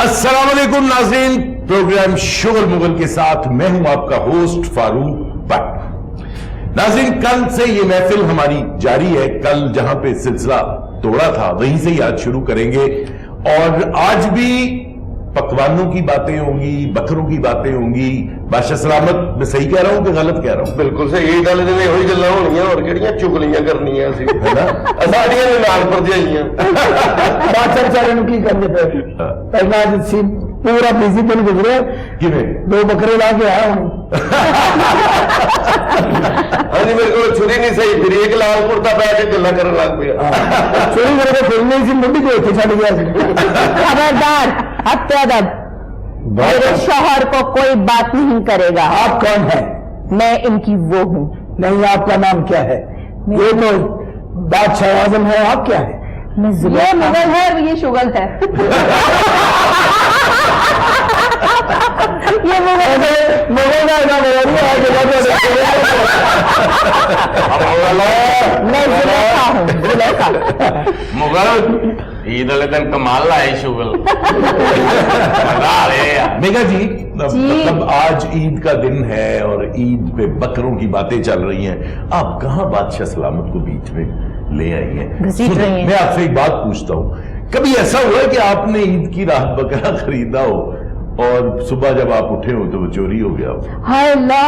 अस्सलाम वालेकुम नाज़रीन, प्रोग्राम शुगल मुगल के साथ मैं हूं आपका होस्ट फारूक भट्ट। नाज़रीन, कल से ये महफिल हमारी जारी है। कल जहां पे सिलसिला तोड़ा था वहीं से ही आज शुरू करेंगे और आज भी पकवानों की बातें होंगी, बकरों की बातें होंगी। बादशाह सलामत, मैं सही कह रहा हूं कि गलत कह रहा हूं? बिल्कुल सही गल ने वही गल्लां होणियां और किहड़ियां चुगलियां करनियां सी है ना। साडियां भी नाल भरजाइयां बादशाह बेचारे ਨੂੰ ਕੀ करने पे पहला आज सी पूरा बिजी दिन गुजरे किवें 2 बकरे ला के आया हूं। हाँ जी, मेरे को छुरी नहीं सही फिर एक लाल कुर्ता पै के गल्लां करन लग पिया। चोरी करके फिर नहीं सी मुंडी को इत्थे छड़ गया सी। खबरदार, हत्यादब, मेरे शौहर को कोई बात नहीं करेगा। आप कौन है? मैं इनकी वो हूँ। नहीं, आपका नाम क्या है? ये तो बादशाह आजम है, आप क्या है? मैं ये मुगल है और ये शुगल है। ये मुगल मुगल का मैं जुलेखा हूँ, जुलेखा। मुगल ईद वाले दिन कमाल लाए शुगल। मेघा जी, मतलब आज ईद का दिन है और ईद पे बकरों की बातें चल रही हैं। आप कहां बादशाह सलामत को बीच में ले आई हैं? घसीट रही हैं। मैं आपसे एक बात पूछता हूं, कभी ऐसा हुआ कि आपने ईद की रात बकरा खरीदा हो और सुबह जब आप उठे हो तो वो चोरी हो गया हो? हाय अल्लाह।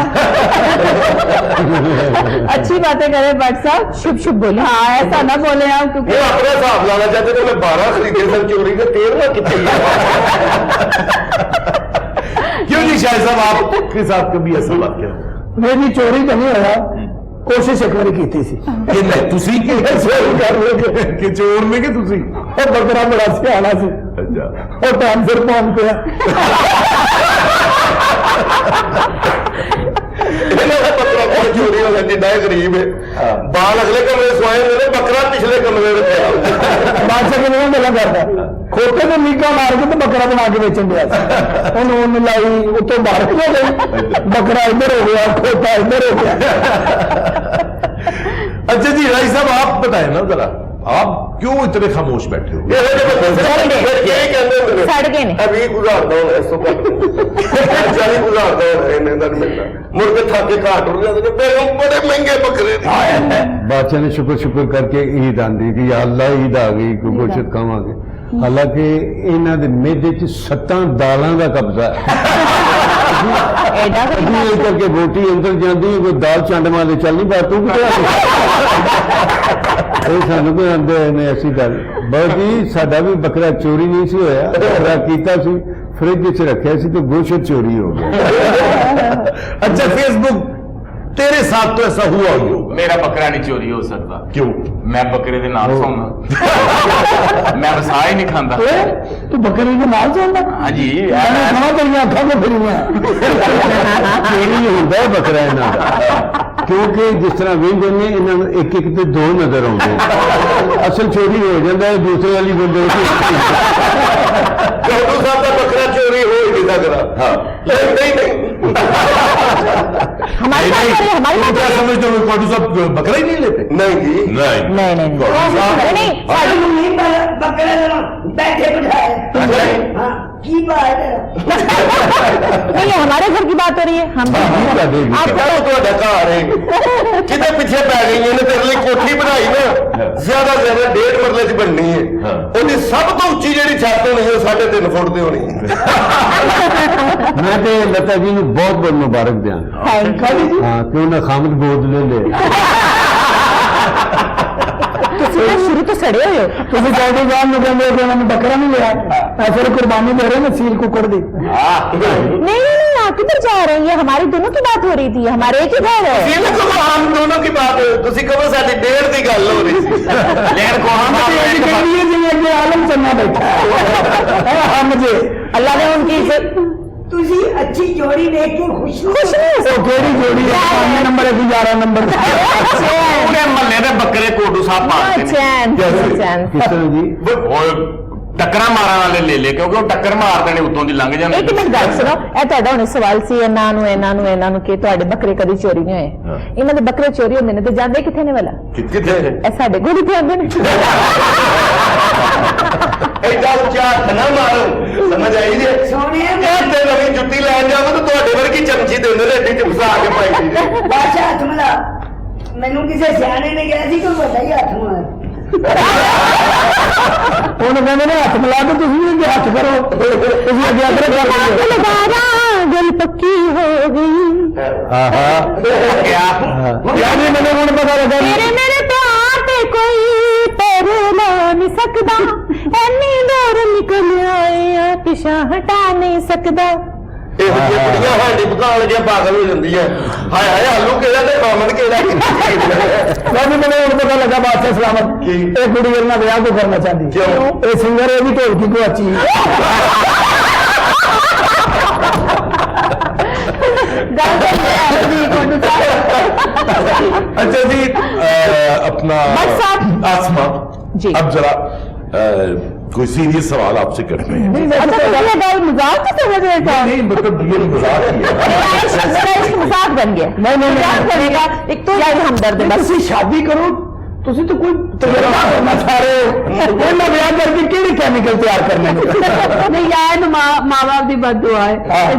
अच्छी बातें करें भट्ट साहब, शुभ शुभ बोले। हाँ, ऐसा ना बोले आप, क्योंकि ये अपना हिसाब लाना चाहते थे। मैं 12 खरीदे थे चोरी के 13 कितने। क्यों जी शाह साहब, आपके साथ कभी ऐसा वाक्या हुआ? मेरी चोरी तो नहीं होया, कोशिश एक बार की थी कि नहीं तुसी के कि चोर ने कि तुसी? और बकरा बड़ा सियाना सी अच्छा, और टाइम सिर पहुंच गया। चोरी हो गया जिन्ना गरीब है। बाल अगले कमरे सोए हुए, बकरा पिछले कमरे में पिया। बादशाह के नहीं गला करता, खोटे में मीका मार के तो बकरा बना के बेचन दिया। उन्होंने लाई उतो बाहर हो गई, बकरा इधर हो गया, खोटा इधर हो गया। अच्छा जी, राय साहब आप बताएं ना जरा, आप क्यों इतने खामोश बैठे हो? सड़के ने अभी गुजारता हूँ ऐसो जारी गुजारता हूँ इन्हें दर मिलना मुड़ के थाके घाट उड़ जाते बड़े महंगे बकरे बादशाह ने शुक्र शुक्र करके ईद आंदी कि या अल्लाह ईद आ गई कोई गोश्त खावांगे। हालांकि इन्हां दे मेदे च 7 दालां दा कब्जा है। करके बोटी अंदर जाती है, कोई दाल चंड मारे चल नहीं पाती। सानू कोई आंदे ने ऐसी गल बहुत ही साडा भी बकरा चोरी नहीं सी होया, बकरा कीता सी फ्रिज च रखिया सी तो गोश्त चोरी हो गया। अच्छा, फेसबुक तेरे साथ तो ऐसा हुआ ही होगा। मेरा बकरा नहीं चोरी हो सकता। क्यों? मैं बकरे के नाल सोना। मैं वसा ही नहीं खाता। तू बकरे के नाल चलना? हाँ जी, कहा तेरी अखा को फिर चोरी नहीं होता है बकरा इन्हां दा, क्योंकि जिस तरह वेंदे ने इन्हां एक एक ते 2 नजर आउंदे। असल चोरी हो जाता है दूसरे वाली बंदे चौधू साहब का बकरा चोरी हो ही नहीं सकता। हाँ, नहीं हमारे हमारे तुम क्या समझते हो कौटू साहब बकरा ही नहीं लेते? नहीं जी, नहीं नहीं बकरे बैठे बिठाए की बात है। नहीं, हमारे घर की बात हो रही है। हम आप करो तो ढकार है कितने पीछे पै गई है तेरे लिए कोठी बनाई ना ज्यादा से ज्यादा 1.5 मरले च बननी है। ਉਹਦੀ सब तो उच्ची जी छत होनी है 3.5 फुट की होनी है। मैं तो लता जी ने बहुत बहुत मुबारक दिया। हाँ, क्यों ना खामद गोद ले ले। शुरू तो सड़े हुए हो। ਤੁਸੀਂ ਕਹਿੰਦੇ ਜਾਨ ਨੂੰ ਕਹਿੰਦੇ ਕਿ ਉਹਨਾਂ ਨੇ ਬੱਕਰਾ ਨਹੀਂ ਲਿਆ, ऐसे कुर्बानी दे रहे हैं सील कुकड़ दी। नहीं, आप किधर जा रहे हैं? ये हमारी दोनों की बात हो रही थी, हमारे एक ही घर है। हम दोनों की बात तुसी कहो साडी 1.5 की गल हो रही थी। लेकिन कौन आलम चलना बैठा है हम जे अल्लाह ने उनकी इज्जत तुझी अच्छी जोड़ी देख के खुश तो केड़ी जोड़ी है? 5 नंबर है 11 नंबर पूरे महल्ले के बकरे कोटू साहब पालते हैं। चैन चैन किस तरह जी? ਟੱਕਰਾਂ ਮਾਰਨ ਵਾਲੇ ਲੈ ਲੈ ਕਿਉਂਕਿ ਉਹ ਟੱਕਰ ਮਾਰਦੇ ਨੇ ਉੱਤੋਂ ਦੀ ਲੰਘ ਜਾਂਦੇ ਇੱਕ ਮਿੰਟ ਗੱਲ ਸੁਣੋ, ਇਹ ਤੁਹਾਡਾ ਹੁਣ ਸਵਾਲ ਸੀ ਇਹਨਾਂ ਨੂੰ ਕਿ ਤੁਹਾਡੇ ਬੱਕਰੇ ਕਦੀ ਚੋਰੀ ਨਹੀਂ ਹੋਏ। ਇਹਨਾਂ ਦੇ ਬੱਕਰੇ ਚੋਰੀ ਹੁੰਦੇ ਨੇ ਤੇ ਜਾਂਦੇ ਕਿੱਥੇ ਨੇ ਵਾਲਾ? ਕਿੱਥੇ ਇਹ ਸਾਡੇ ਕੋਲ ਹੀ ਆਉਂਦੇ ਨੇ। ਐਡਾ ਉੱਚਾ ਹੱਥ ਨਾ ਮਾਰੋ, ਸਮਝ ਆਈ ਜੀ? ਸੋਹਣਿਆ ਤੇ ਨਵੀਂ ਜੁੱਤੀ ਲੈਣ ਜਾਵਾਂ ਤਾਂ ਤੁਹਾਡੇ ਵਰਗੀ ਚਮਚੀ ਦੇ ਦਿੰਦੇ ਨੇ ਐਡੀ ਚ ਫਸਾ ਕੇ ਪਾਈ ਦੀ। ਬਾਦਸ਼ਾਹ ਹੱਥ ਮਿਲਾ। ਮੈਨੂੰ ਕਿਸੇ ਸਿਆਣੇ ਨੇ ਕਿਹਾ ਸੀ ਕੋਈ ਵੱਡਾ ਹੀ ਹੱਥ ਮਾਰ। ਉਹਨੂੰ ਕਹਿੰਦੇ ਨੇ ਹੱਥ ਮਿਲਾ ਕੇ ਤੁਸੀਂ ਵੀ ਅੱਗੇ ਹੱਥ ਕਰੋ, ਤੁਸੀਂ ਅੱਗੇ ਅਦਰ ਕਰ ਲਓ। लगाना दिल पक्की हो गई, ਆਹਾ ਯਾਰ ਜੀ ਮੈਨੂੰ ਹੁਣ ਪਤਾ ਲੱਗਾ तेरे मेरे प्यार पे कोई तेरे ला नहीं सकदा, एनी दूर निकल आए पिछा हटा नहीं सकदा। ਇਹੋ ਜਿਹੀਆਂ ਕੁੜੀਆਂ ਸਾਡੀ ਭਕਾਲ ਜਿਹਾ ਪਾਗਲ ਹੋ ਜਾਂਦੀ ਹੈ। ਹਾਏ ਹਾਏ ਆਲੂ ਕਿਹੜਾ ਤੇ ਕਾਮਨ ਕਿਹੜਾ। ਮੈਨੂੰ ਹੁਣ ਪਤਾ ਲੱਗਾ ਬਾਦਸ਼ਾਹ ਸਲਾਮਤ, ਇਹ ਕੁੜੀ ਮੇਰੇ ਨਾਲ ਵਿਆਹ ਕਿਉਂ ਕਰਨਾ ਚਾਹੁੰਦੀ? ਕਿਉਂ? ਇਹ ਸਿੰਗਰ ਇਹ ਵੀ ਢੋਲਕੀ ਗੁਆਚੀ। अच्छा जी अपना साहब। आसमा जी। अब जरा कोई सीरियस सवाल आपसे करते हैं। मजाक तो समझ रहे थे? नहीं मतलब ये मजाक ही है। मजाक बन गया। नहीं। मजाक बनेगा एक तो यार हमदर्द है बस। ਤੁਸੀਂ ਸ਼ਾਦੀ ਕਰੋ, ਤੁਸੀਂ ਤਾਂ ਕੋਈ ਤਜਰਬਾ ਕਰਨਾ ਚਾਹ ਰਹੇ ਹੋ। ਇਹਨਾਂ ਵਿਆਹ ਕਰਕੇ ਕਿਹੜੇ ਕੈਮੀਕਲ ਤਿਆਰ ਕਰਨੇ ਨੇ? नहीं यार तो माँ बाप की बद दुआ है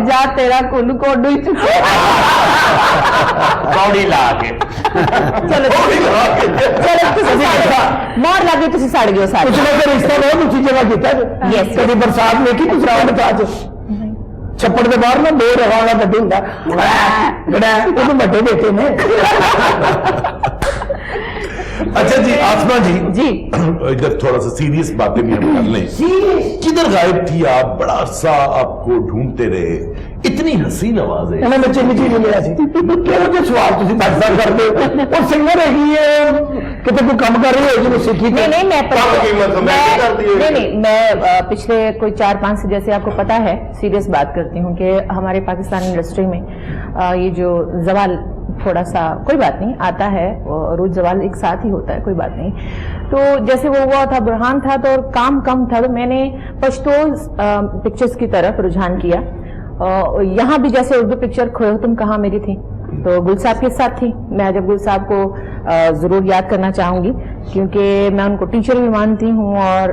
जा तेरा कुल कोडू ही चुका। ਕੌੜੀ ਲਾ ਕੇ चलो मोर लगे तुसी सड़ गए सारे। ਪਿਛਲੇ ਤੇ ਰਿਸ਼ਤਾ ਬਹੁਤ ਉੱਚੀ ਜਗ੍ਹਾ ਕੀਤਾ ਜੀ। Yes. ਕਦੀ ਬਰਸਾਤ ਵੇਖੀ ਤੁਸੀਂ ਰਾਤ ਬਤਾ ਚ ਛੱਪੜ ਦੇ ਬਾਹਰ ਨਾ ਦੋ ਰਵਾਲਾ ਗੱਡੀ ਹੁੰਦਾ ਗੜਾ ਉਹਨੂੰ ਵੱਡੇ ਬੇਟੇ ਨੇ। अच्छा जी आसमा जी जी। इधर थोड़ा सा सीरियस बातें भी हम कर लें। किधर गायब थी आप? बड़ा सा आपको ढूंढते रहे, इतनी हसीन आवाज है। ਇਹਨਾਂ ਬੱਚੇ ਨਿੱਜੀ ਨਹੀਂ ਲਿਆ ਸੀ। ਕਿਹੋ ਜਿਹੇ ਸਵਾਲ ਤੁਸੀਂ ਦੱਸਦਾ ਕਰਦੇ ਹੋ? ਉਹ ਸਿੰਗਰ ਹੈਗੀ ਹੈ, ਕਿਤੇ ਕੋਈ ਕੰਮ ਕਰ ਰਹੀ ਹੈ ਜਿਹਨੂੰ ਸਿੱਖੀ नहीं नहीं मैं काम की मतलब मैं क्या करती है? नहीं मैं पिछले कोई 4-5 से जैसे आपको पता है सीरियस बात करती हूँ कि हमारे पाकिस्तान इंडस्ट्री में ये जो जवाल थोड़ा सा कोई बात नहीं आता है, रोज जवाल एक साथ ही होता है, कोई बात नहीं। तो जैसे वो हुआ था, बुरहान था तो काम कम था तो मैंने पश्तो पिक्चर्स की तरफ रुझान किया। यहाँ भी जैसे उर्दू पिक्चर खोयो तुम कहाँ मेरी थी तो गुल साहब के साथ थी। मैं जब गुल साहब को जरूर याद करना चाहूंगी क्योंकि मैं उनको टीचर भी मानती हूँ और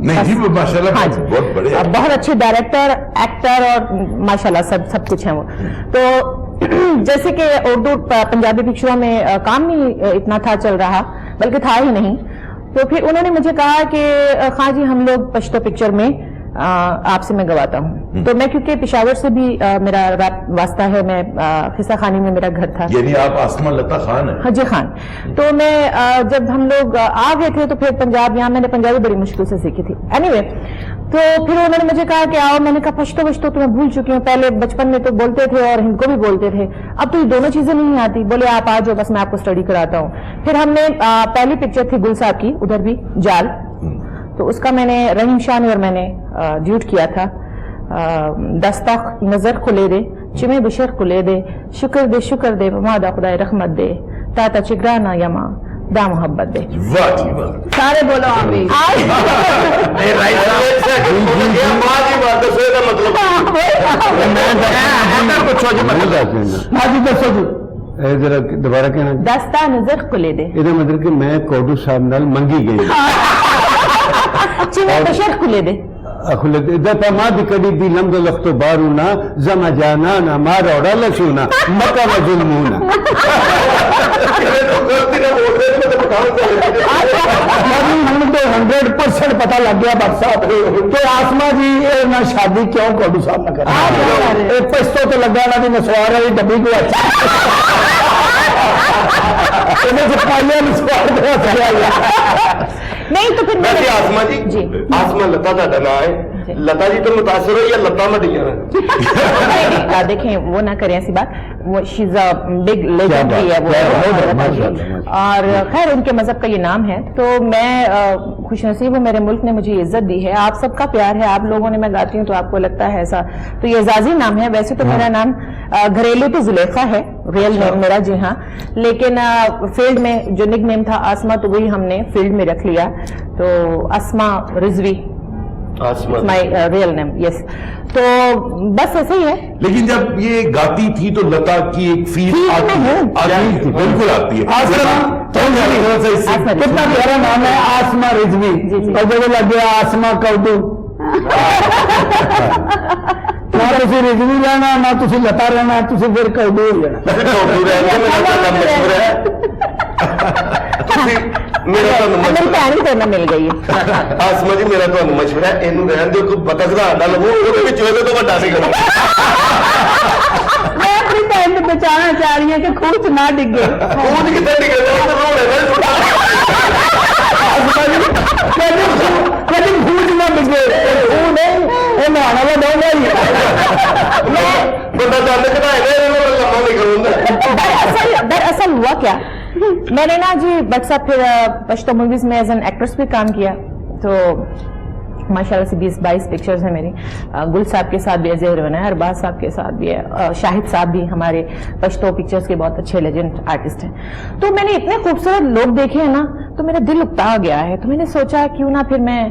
नहीं जी वो माशाल्लाह हाँ जी, बहुत बड़े हैं। बहुत अच्छे डायरेक्टर, एक्टर और माशाल्लाह सब कुछ है वो। तो जैसे कि उर्दू पंजाबी पिक्चरों में काम नहीं इतना था चल रहा, बल्कि था ही नहीं। तो फिर उन्होंने मुझे कहा कि खां जी हम लोग पश्तो पिक्चर में आपसे मैं गवाता हूँ। तो मैं क्योंकि पेशावर से भी मेरा वास्ता है, मैं खिस्सा खानी में मेरा घर था। यानी आप आसमा लता खान है? हाँ जी खान। तो मैं जब हम लोग आ गए थे तो फिर पंजाब, यहाँ मैंने पंजाबी बड़ी मुश्किल से सीखी थी। एनीवे तो फिर उन्होंने मुझे कहा कि आओ। मैंने कहा पश्तो वश्तो तो मैं भूल चुकी हूँ, पहले बचपन में तो बोलते थे और हिंदी को भी बोलते थे, अब तो ये दोनों चीजें नहीं आती। बोले आप आ जाओ, बस मैं आपको स्टडी कराता हूँ। फिर हमने पहली पिक्चर थी गुल साहब की, उधर भी जाल, तो उसका मैंने रहीम शान और मैंने ड्यूट किया था। दस्ता नजर खुले दे चिमे बिशर खुले दे शुक्र दे मादा खुदा रहमत दे ताता चिगराना यमा दा मोहब्बत दे। वाह जी वाह। सारे बोलो आमीन। हाँ जी दसो जी। ਇਹ ਜਰਾ ਦੁਬਾਰਾ ਕਹਿਣਾ। दस्ता नजर खुले दे ਇਹਦਾ ਮਤਲਬ ਕਿ ਮੈਂ ਕੋਡੂ ਸਾਹਿਬ ਨਾਲ ਮੰਗੀ ਗਈ। चिमे बिशर खुले दे अखुल दता मा भी कड़ी भी लम्ब लख्तो बारूना जमा जाना ना मारा और लशूना मका व जुल्मूना। ਹੁਣ ਤੇ 100% ਪਤਾ ਲੱਗ ਗਿਆ ਬਾਦਸ਼ਾਹ ਤੇ ਆਸਮਾ ਜੀ ਇਹ ਨਾ ਸ਼ਾਦੀ ਕਿਉਂ ਕੋਡੂ ਸਾਹਿਬ ਨਾਲ ਕਰੀ? ਇਹ ਪਛਤੋ ਤੇ ਲੱਗਾ ਨਾ ਦੀ ਨਸਵਾਰ ਵਾਲੀ ਡੱਬੀ ਕੋ ਅੱਛਾ ਇਹਨੇ ਚ ਪਾਲਿਆ ਨਸਵਾਰ ਦਾ ਚਲਿਆ। नहीं तो फिर वैसे आसमा जी आसमा लता का नाम है। लता जी तो मुतासर हो या लता मडिया नहीं, देखें वो ना करें ऐसी बात, वो शीज अ बिग लेजेंड भी है वो। और खैर उनके मजहब का ये नाम है तो मैं खुशनसीब हूँ, मेरे मुल्क ने मुझे इज्जत दी है, आप सबका प्यार है, आप लोगों ने, मैं गाती हूँ तो आपको लगता है ऐसा, तो ये एजाजी नाम है। वैसे तो मेरा नाम घरेलू तो जुलेखा है, रियल नेम मेरा, जी हाँ, लेकिन फील्ड में जो निक नेम था आसमा तो वही हमने फील्ड में रख लिया। तो अस्मा रिजवी आसमान माई रियल नेम, यस। तो बस ऐसे ही है। लेकिन जब ये गाती थी तो लता की एक फील फील आती में है, हूँ। आती है, बिल्कुल आती है। आसमा थोड़ा सा इससे- आसमा कितना प्यारा नाम है, आसमा रिजवी। जी, जी। और जब लग गया आसमा कौडू, ना तुसी रिजवी रहना, ना तुसी लता रहना, तुसी फिर कौडू हो जाना। छोटू रहते मेरा तो मशहूर है ਤੁਸੀਂ ਮੇਰਾ ਤੁਹਾਨੂੰ मेरी ਮਸ਼ਹੂਰ भैन भी तेरे मिल गई है। ਆਸਮਾ ਜੀ ਮੇਰਾ ਤੁਹਾਨੂੰ ਮਸ਼ਹੂਰ ਹੈ, ਇਹਨੂੰ ਰਹਿਣ ਦਿਓ, ਕੋਈ ਬਤਖ ਦਾ ਆਂਡਾ ਲਵੋ, ਉਹਦੇ ਵਿੱਚ ਇਹਦੇ ਤੋਂ ਵੱਡਾ ਨਹੀਂ ਕਰੋ। मैं अपनी बहन को बचाना चाह रही हूँ कि खूह च ना डिगे। ਕੂਦ ਕਿੱਥੇ ਨਿਕਲ ਜਾਓ ਤੇ ਰੋੜੇ ਨਾਲ ਛੁੱਟਾ। कभी भूज ना बिगे, वो नहीं, वो नहाना वाला डोंगा ही है। ਬੰਦਾ ਚੰਦ ਘਟਾਏ ਨੇ ਇਹਨੂੰ ਲੰਮਾ ਨਹੀਂ ਕਰੂੰਗਾ। दरअसल हुआ क्या, मैंने ना जी व्हाट्सएप फिर पश्तो मूवीज में एज एन एक्ट्रेस भी काम किया। तो माशाल्लाह से 20-22 पिक्चर्स हैं मेरी। गुल साहब के साथ भी एज हीरोइन है, अरबाज साहब के साथ भी है, शाहिद साहब भी हमारे पश्तो पिक्चर्स के बहुत अच्छे लेजेंड आर्टिस्ट हैं। तो मैंने इतने खूबसूरत लोग देखे हैं ना, तो मेरा दिल उकता गया है। तो मैंने सोचा क्यों ना फिर मैं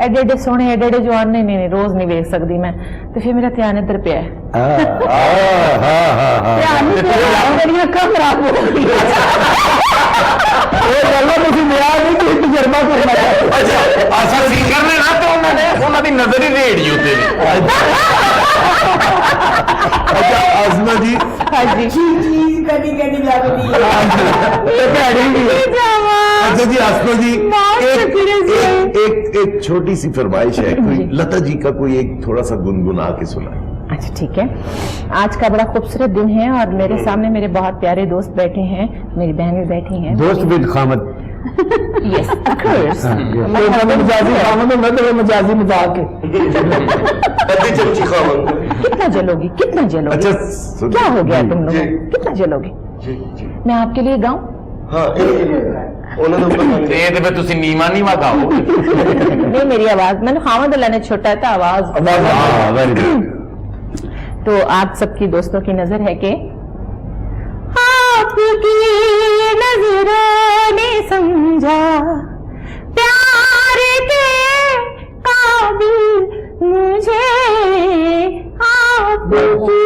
एडे सोने एडे जवान नहीं रोज नहीं देख सकती मैं, तो फिर मेरा ध्यान इधर पे है। ध्यान नहीं पे, मेरी अक्खां खराब हो गई। ये गल्ला तुसी ब्याह नहीं, तुसी तजर्बा करना चाहिए। अच्छा आशा सिंगर ने ना तो उन्होंने नजर ही रेड़ी होते अच्छा आसमा जी, हाँ जी। चीज कड़ी कड़ी लगती है। ये भैड़ी भी है। अच्छा जी आसमा जी, बहुत शुक्रिया जी। एक छोटी सी फरमाइश है, कोई जी। लता जी का कोई एक थोड़ा सा गुनगुना के सुना। अच्छा ठीक है। आज का बड़ा खूबसूरत दिन है और मेरे सामने मेरे बहुत प्यारे दोस्त बैठे हैं, मेरी बहन भी बैठी हैं। दोस्त विद खामद। Yes of course. तो मैं मजाजी खाना तो मैं तो मजाजी मजाक है। ਅੱਧੀ ਚਮਚੀ ਖਾਵਾਂਗੇ। कितना जलोगी, कितना जलोगी? अच्छा सुन- क्या हो गया तुम जी। लोग, कितना जलोगी? ਜੀ ਜੀ मैं आपके लिए गाऊं? ਹਾਂ ਉਹਨਾਂ ਦੇ ਉੱਪਰ ਮੰਗੇ ये तो फिर तुसी नीवा गाओ। नहीं मेरी आवाज, मैंने खामद अल्लाह ने छोटा है तो आवाज। Very good. तो आप सबकी दोस्तों की नजर है कि आपकी नजरों ने समझा प्यार के काबिल मुझे, आपकी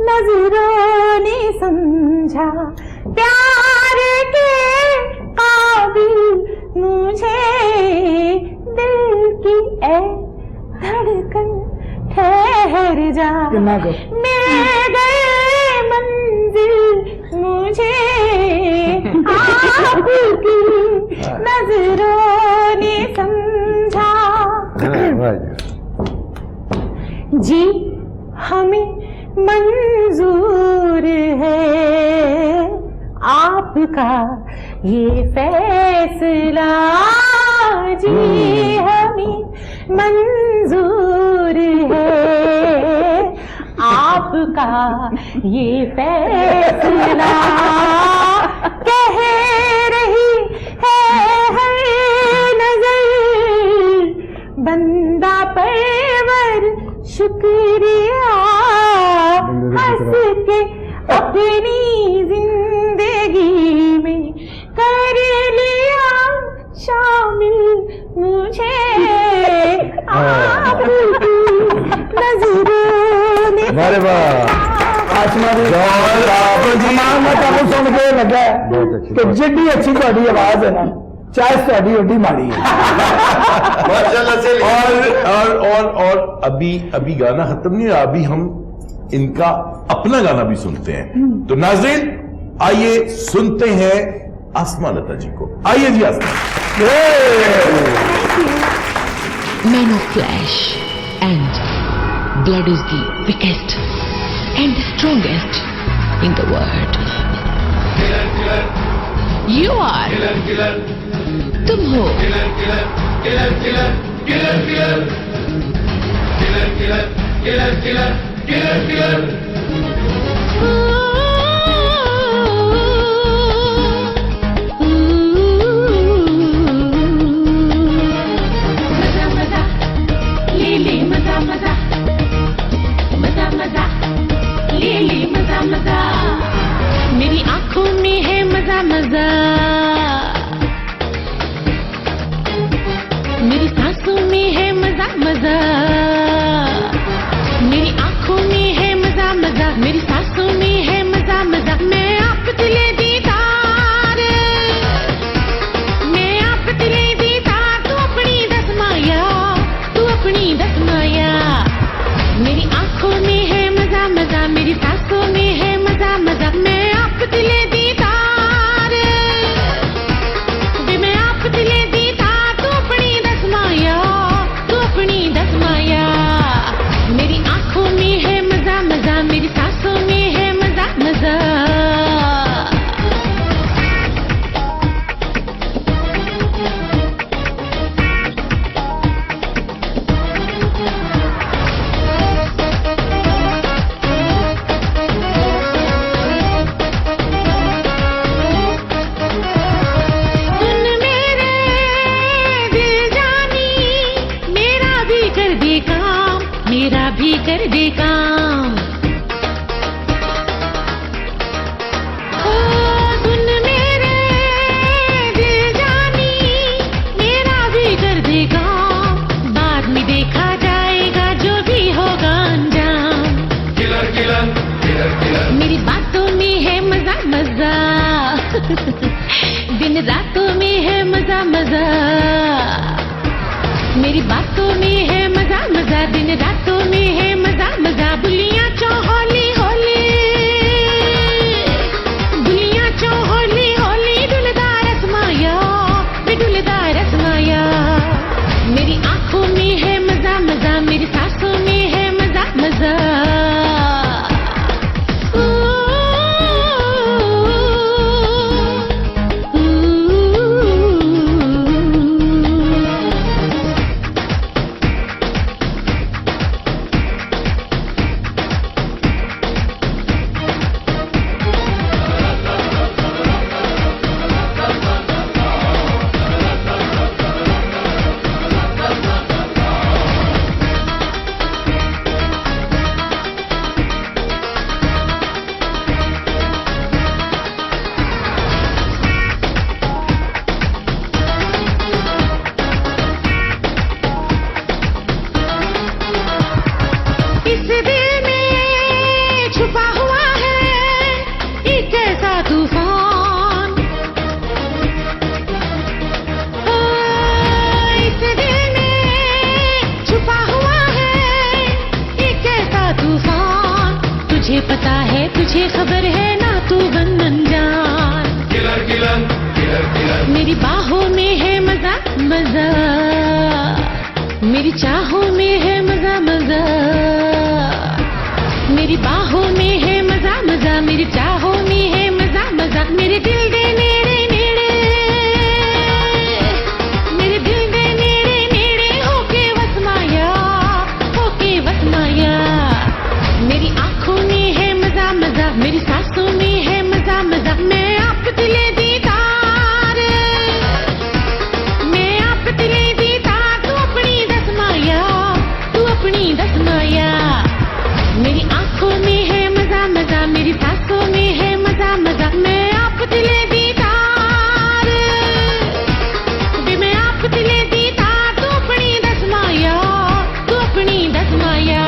नजरों ने समझा प्यार के काबिल मुझे, दिल की ए धड़कन ठहर जा, कितना को? मिल गए मंजिल मुझे, आपकी नजरों ने समझा। जी हमें मंजूर है आपका ये फैसला, जी हमें मंजूर है आपका ये फैसला, कह रही है हर नजर बंदा परवर शुक्रिया, हंस के अपनी जिंदगी में कर लिया शामिल मुझे, आपकी नजरों ने अरे वाह। आसमान मैं तुम सुन के लगा बहुत अच्छी कि जिड्डी अच्छी थोड़ी आवाज है ना, चाहे थोड़ी ओडी माड़ी है। ਮਾਸ਼ਾਅੱਲਾ ਸੇ और अभी गाना खत्म नहीं हुआ, अभी हम इनका अपना गाना भी सुनते हैं। तो नाज़रीन आइए सुनते हैं आसमा लता जी को। आइए जी आसमा। Man of flesh and blood is the weakest and strongest in the world. You are. तुम हो. मजा मजा ले ले मजा मजा मजा मजा ले ले मजा मजा, मेरी आंखों में है मजा मजा। मजा मेरी आंखों में है मजा मजा मेरी सांसों में है मजा मजा मैं आप दिले दीदार मैं आप दिले दीदार तू अपनी दस माया तू अपनी दस माया मेरी आंखों में है मजा मजा मेरी सांसों में है मजा मजा मैं आप दिले दीदार वे मैं आप दिले दीदार तू अपनी दस माया तू अपनी दस माया मेरी आंखों में है मजा मजा मेरी सांसों में है मजा मजा सुन मेरे दिल जानी मेरा भी कर दे काम मेरा भी कर दे काम ओ सुन मेरे दिल जानी मेरा भी कर दे काम बाद में देखा जाएगा जो भी होगा अंजाम मेरी बातों में है मजा मजा दिन रातों में है मजा मजा मेरी बातों में है मजा मजा दिन रातों में है मजा मजा बुलियां चो होली होली बुलियां चो होली होली डुलदार रसमाया वे डुलदार रसमाया मेरी आंखों में है मजा मजा मेरी सांसों में है मजा मजा इस दिल में छुपा हुआ है एक ऐसा तूफान ओ, इस दिल में छुपा हुआ है एक ऐसा तूफान तुझे पता है तुझे खबर है ना तू बन अनजान मेरी बाहों में है मजा मजा मेरी चाहों में है मजा मजा मेरी बाहों में है मजा मजा मेरी चाहों में है मजा मजा मेरे दिल दे नेड़े नेड़े मेरे दिल दे नेड़े नेड़े होके वसमाया मेरी आंखों में है मजा मजा मेरी सांसों में है मजा मजा मैं आप दिले दीदार मैं आप दिले दीदार तू अपनी दस माया तू अपनी दस माया मेरी आंखों में है मजा मजा मेरी सांसों में है मजा मजा मैं आप दिले दीदार वे मैं आप दिले दीदार तू अपनी दस माया तू अपनी दस माया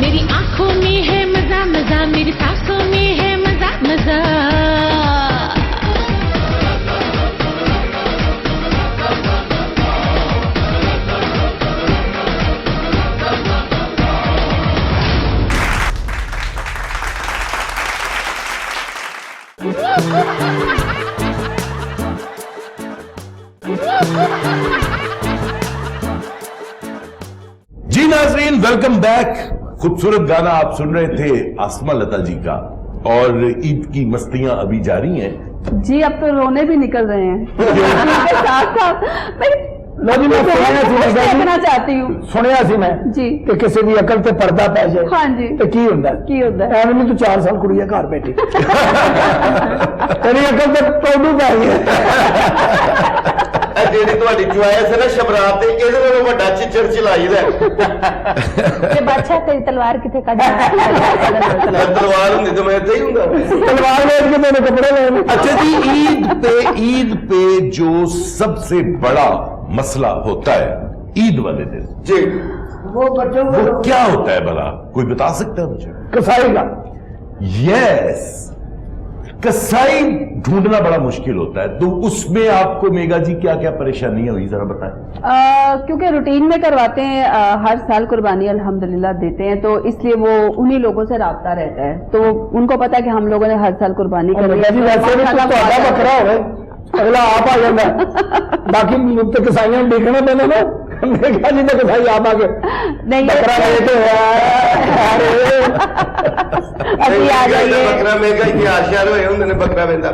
मेरी आंखों में है मजा मजा मेरी सांसों में है मजा मजा जी नाजरीन, वेलकम बैक। खूबसूरत गाना आप सुन रहे थे आसमा लता जी का, और ईद की मस्तियां अभी जारी हैं। जी अब तो रोने भी निकल रहे हैं इनके साथ साथ लो जी, मैं देखना चाहती हूँ सुनिया सी मैं जी कि किसी की अकल ते पर्दा पै जाए हाँ जी तो की होंदा एवं नहीं, तू 4 साल कुड़ी घर बैठी तेरी अकल ते टोडू पै गई ਜਿਹੜੀ ਤੁਹਾਡੀ ਚੁਆਇਸ ਹੈ ਨਾ ਸ਼ਬਰਾਤ ਤੇ ਇਹਦੇ ਨਾਲੋਂ ਵੱਡਾ ਚਿੱਚੜ ਚਲਾਈਦਾ ਤੇ ਬਾਦਸ਼ਾਹ ਤੇਰੀ ਤਲਵਾਰ ਕਿੱਥੇ ਕੱਢ ਤਲਵਾਰ ਹੁੰਦੀ ਤਾਂ ਮੈਂ ਇੱਥੇ ਹੀ ਹੁੰਦਾ तलवार बेच के मैंने कपड़े लेने। अच्छा जी, ईद पे जो सबसे बड़ा मसला होता है ईद वाले दिन जी वो बच्चों को वो क्या होता है भला, कोई बता सकता है मुझे? कसाई का यस, कसाई ढूंढना बड़ा मुश्किल होता है, तो उसमें आपको मेगा जी क्या क्या परेशानियां हुई, जरा बताएं। क्योंकि रूटीन में करवाते हैं, हर साल कुर्बानी अल्हम्दुलिल्लाह देते हैं, तो इसलिए वो उन्हीं लोगों से राब्ता रहता है, तो उनको पता है कि हम लोगों ने हर साल कुर्बानी और करनी मेगा जी वैसे भी तो ਤੁਹਾਡਾ बकरा हो अगला आप आ जाता बाकी तो कसाइयां देखना पैना ना मेगा जी तो कसाई आप आके नहीं बकरा लेते अभी आ जाइए। बकरा मेगा ही आशियार होए ਹੁੰਦੇ ਨੇ ਬੱਕਰਾ ਵੇਂਦਾ